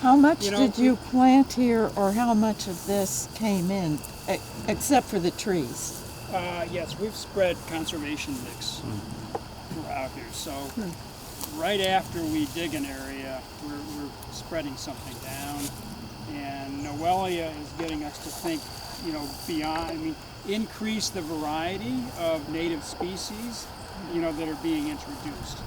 How much did you plant here, or how much of this came in, except for the trees? Yes, we've spread conservation mix out here. So right after we dig an area, we're spreading something down, and Noelia is getting us to think, beyond. Increase the variety of native species, that are being introduced,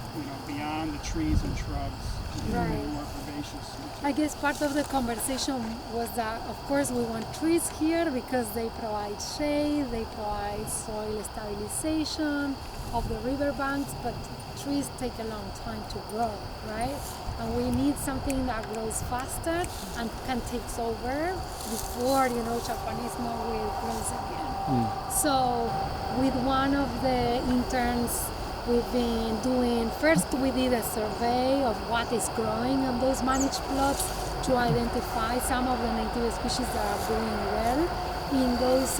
beyond the trees and shrubs, Right. more herbaceous. I guess part of the conversation was that, of course, we want trees here because they provide shade, they provide soil stabilization of the riverbanks, but trees take a long time to grow, right? And we need something that grows faster and can take over before, Japanese knotweed grows again. So with one of the interns, we've been doing, first we did a survey of what is growing on those managed plots to identify some of the native species that are doing well in those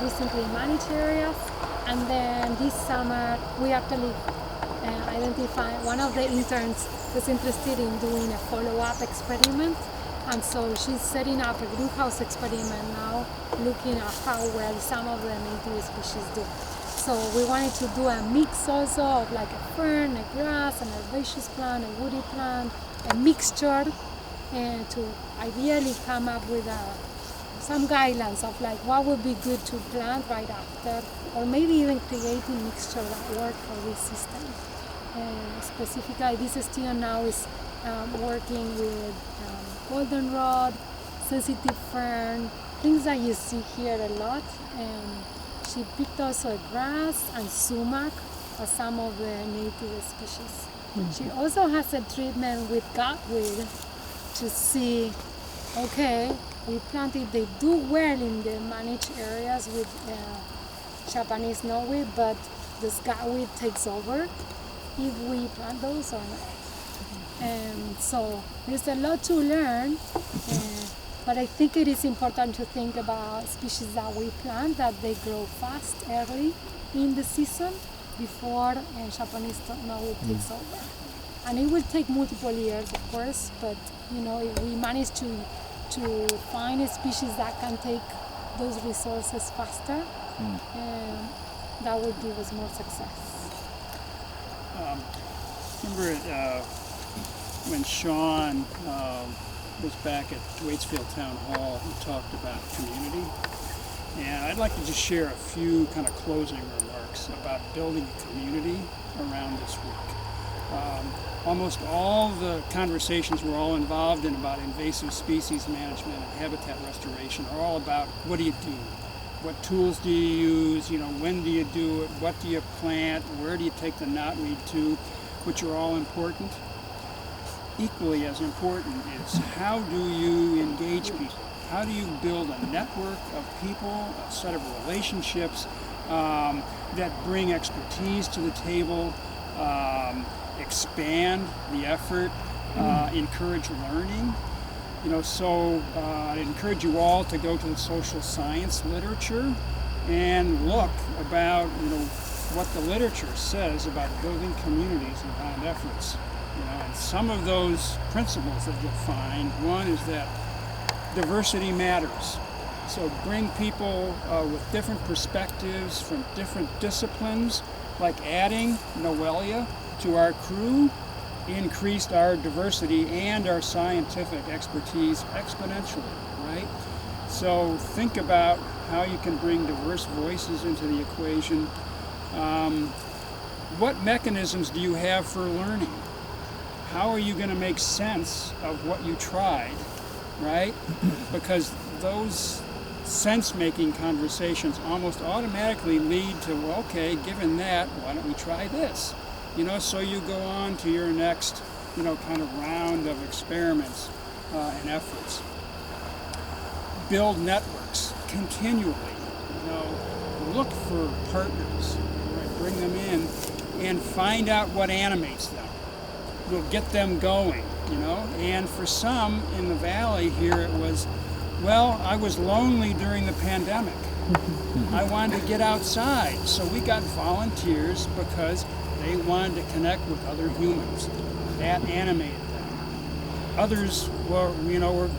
recently managed areas. And then this summer, we actually identified, one of the interns was interested in doing a follow-up experiment. And so she's setting up a greenhouse experiment now, looking at how well some of the native species do. So we wanted to do a mix also of a fern, a grass, an herbaceous plant, a woody plant, a mixture, and to ideally come up with some guidelines of what would be good to plant right after, or maybe even creating mixture that work for this system. Specifically, this student now is working with goldenrod, sensitive fern, things that you see here a lot. And she picked also a grass and sumac as some of the native species. She also has a treatment with knotweed to see, okay, we planted, they do well in the managed areas with Japanese knotweed, but the knotweed takes over if we plant those or not. So there's a lot to learn, but I think it is important to think about species that we plant, that they grow fast early in the season before Japanese knotweed takes over. And it will take multiple years, of course, but if we manage to find a species that can take those resources faster, that would give us more success. Remember when Sean was back at Waitsfield Town Hall, he talked about community. And I'd like to just share a few kind of closing remarks about building a community around this work. Almost all the conversations we're all involved in about invasive species management and habitat restoration are all about what do you do? What tools do you use? When do you do it? What do you plant? Where do you take the knotweed to? Which are all important. Equally as important is how do you engage people? How do you build a network of people, a set of relationships that bring expertise to the table, expand the effort, encourage learning? So I'd encourage you all to go to the social science literature and look about, what the literature says about building communities around efforts. And some of those principles that you'll find, one is that diversity matters. So bring people with different perspectives from different disciplines, like adding Noelia to our crew increased our diversity and our scientific expertise exponentially, right? So think about how you can bring diverse voices into the equation. What mechanisms do you have for learning? How are you going to make sense of what you tried, right? Because those sense-making conversations almost automatically lead to, well, okay, given that, why don't we try this? So you go on to your next, kind of round of experiments and efforts. Build networks continually. Look for partners, right? Bring them in and find out what animates them. We'll get them going, And for some in the valley here, it was, well, I was lonely during the pandemic. I wanted to get outside, so we got volunteers because they wanted to connect with other humans. That animated them. Others were,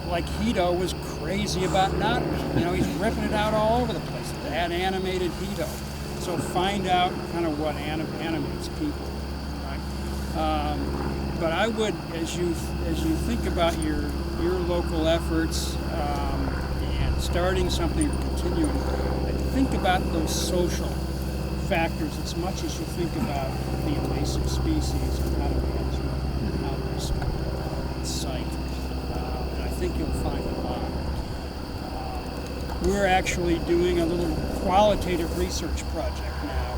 like Jito was crazy about knotweed. He's ripping it out all over the place. That animated Jito. So find out kind of what animates people, right? But I would, as you think about your local efforts and starting something or continuing, think about those social factors as much as you think about the invasive species and how to manage them and how to restore the site. And I think you'll find a lot. We're actually doing a little qualitative research project now.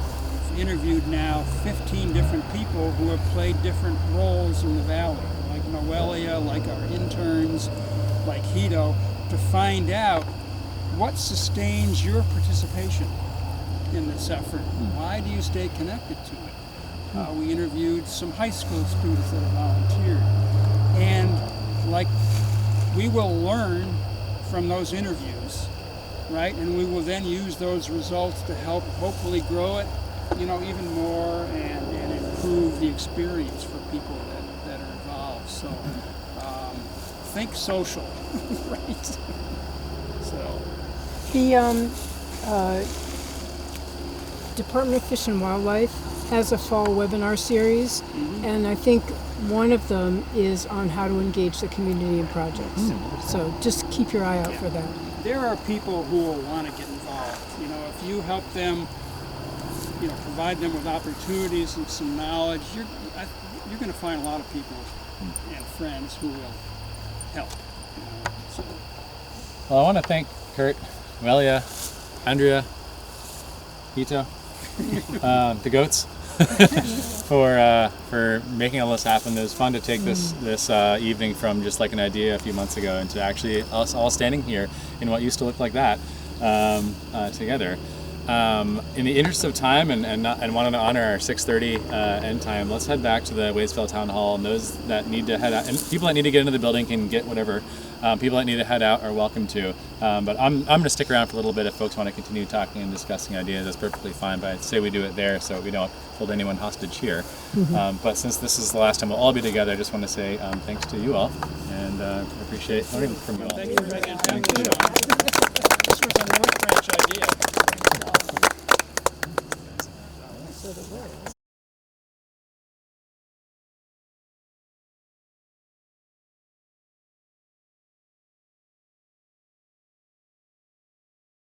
We've interviewed now 15 different people who have played different roles in the valley, like Noelia, like our interns, like Jito, to find out what sustains your participation in this effort. Why do you stay connected to it? We interviewed some high school students that have volunteered. And we will learn from those interviews, right? And we will then use those results to help hopefully grow it, even more and improve the experience for people that are involved. So think social, right? So the Department of Fish and Wildlife has a fall webinar series, and I think one of them is on how to engage the community in projects. So just keep your eye out for that. There are people who will want to get involved. If you help them, provide them with opportunities and some knowledge, you're going to find a lot of people and friends who will help. So. Well, I want to thank Curt, Noelia, Andrea, Jito, the goats, for making all this happen. It was fun to take this evening from just like an idea a few months ago into actually us all standing here in what used to look like that together. In the interest of time and wanting to honor our 6:30 end time, let's head back to the Waitsfield Town Hall. And those that need to head out, and people that need to get into the building can get whatever. People that need to head out are welcome to. But I'm going to stick around for a little bit if folks want to continue talking and discussing ideas. That's perfectly fine. But I'd say we do it there so we don't hold anyone hostage here. But since this is the last time we'll all be together, I just want to say thanks to you all and appreciate learning from you all. Thank you.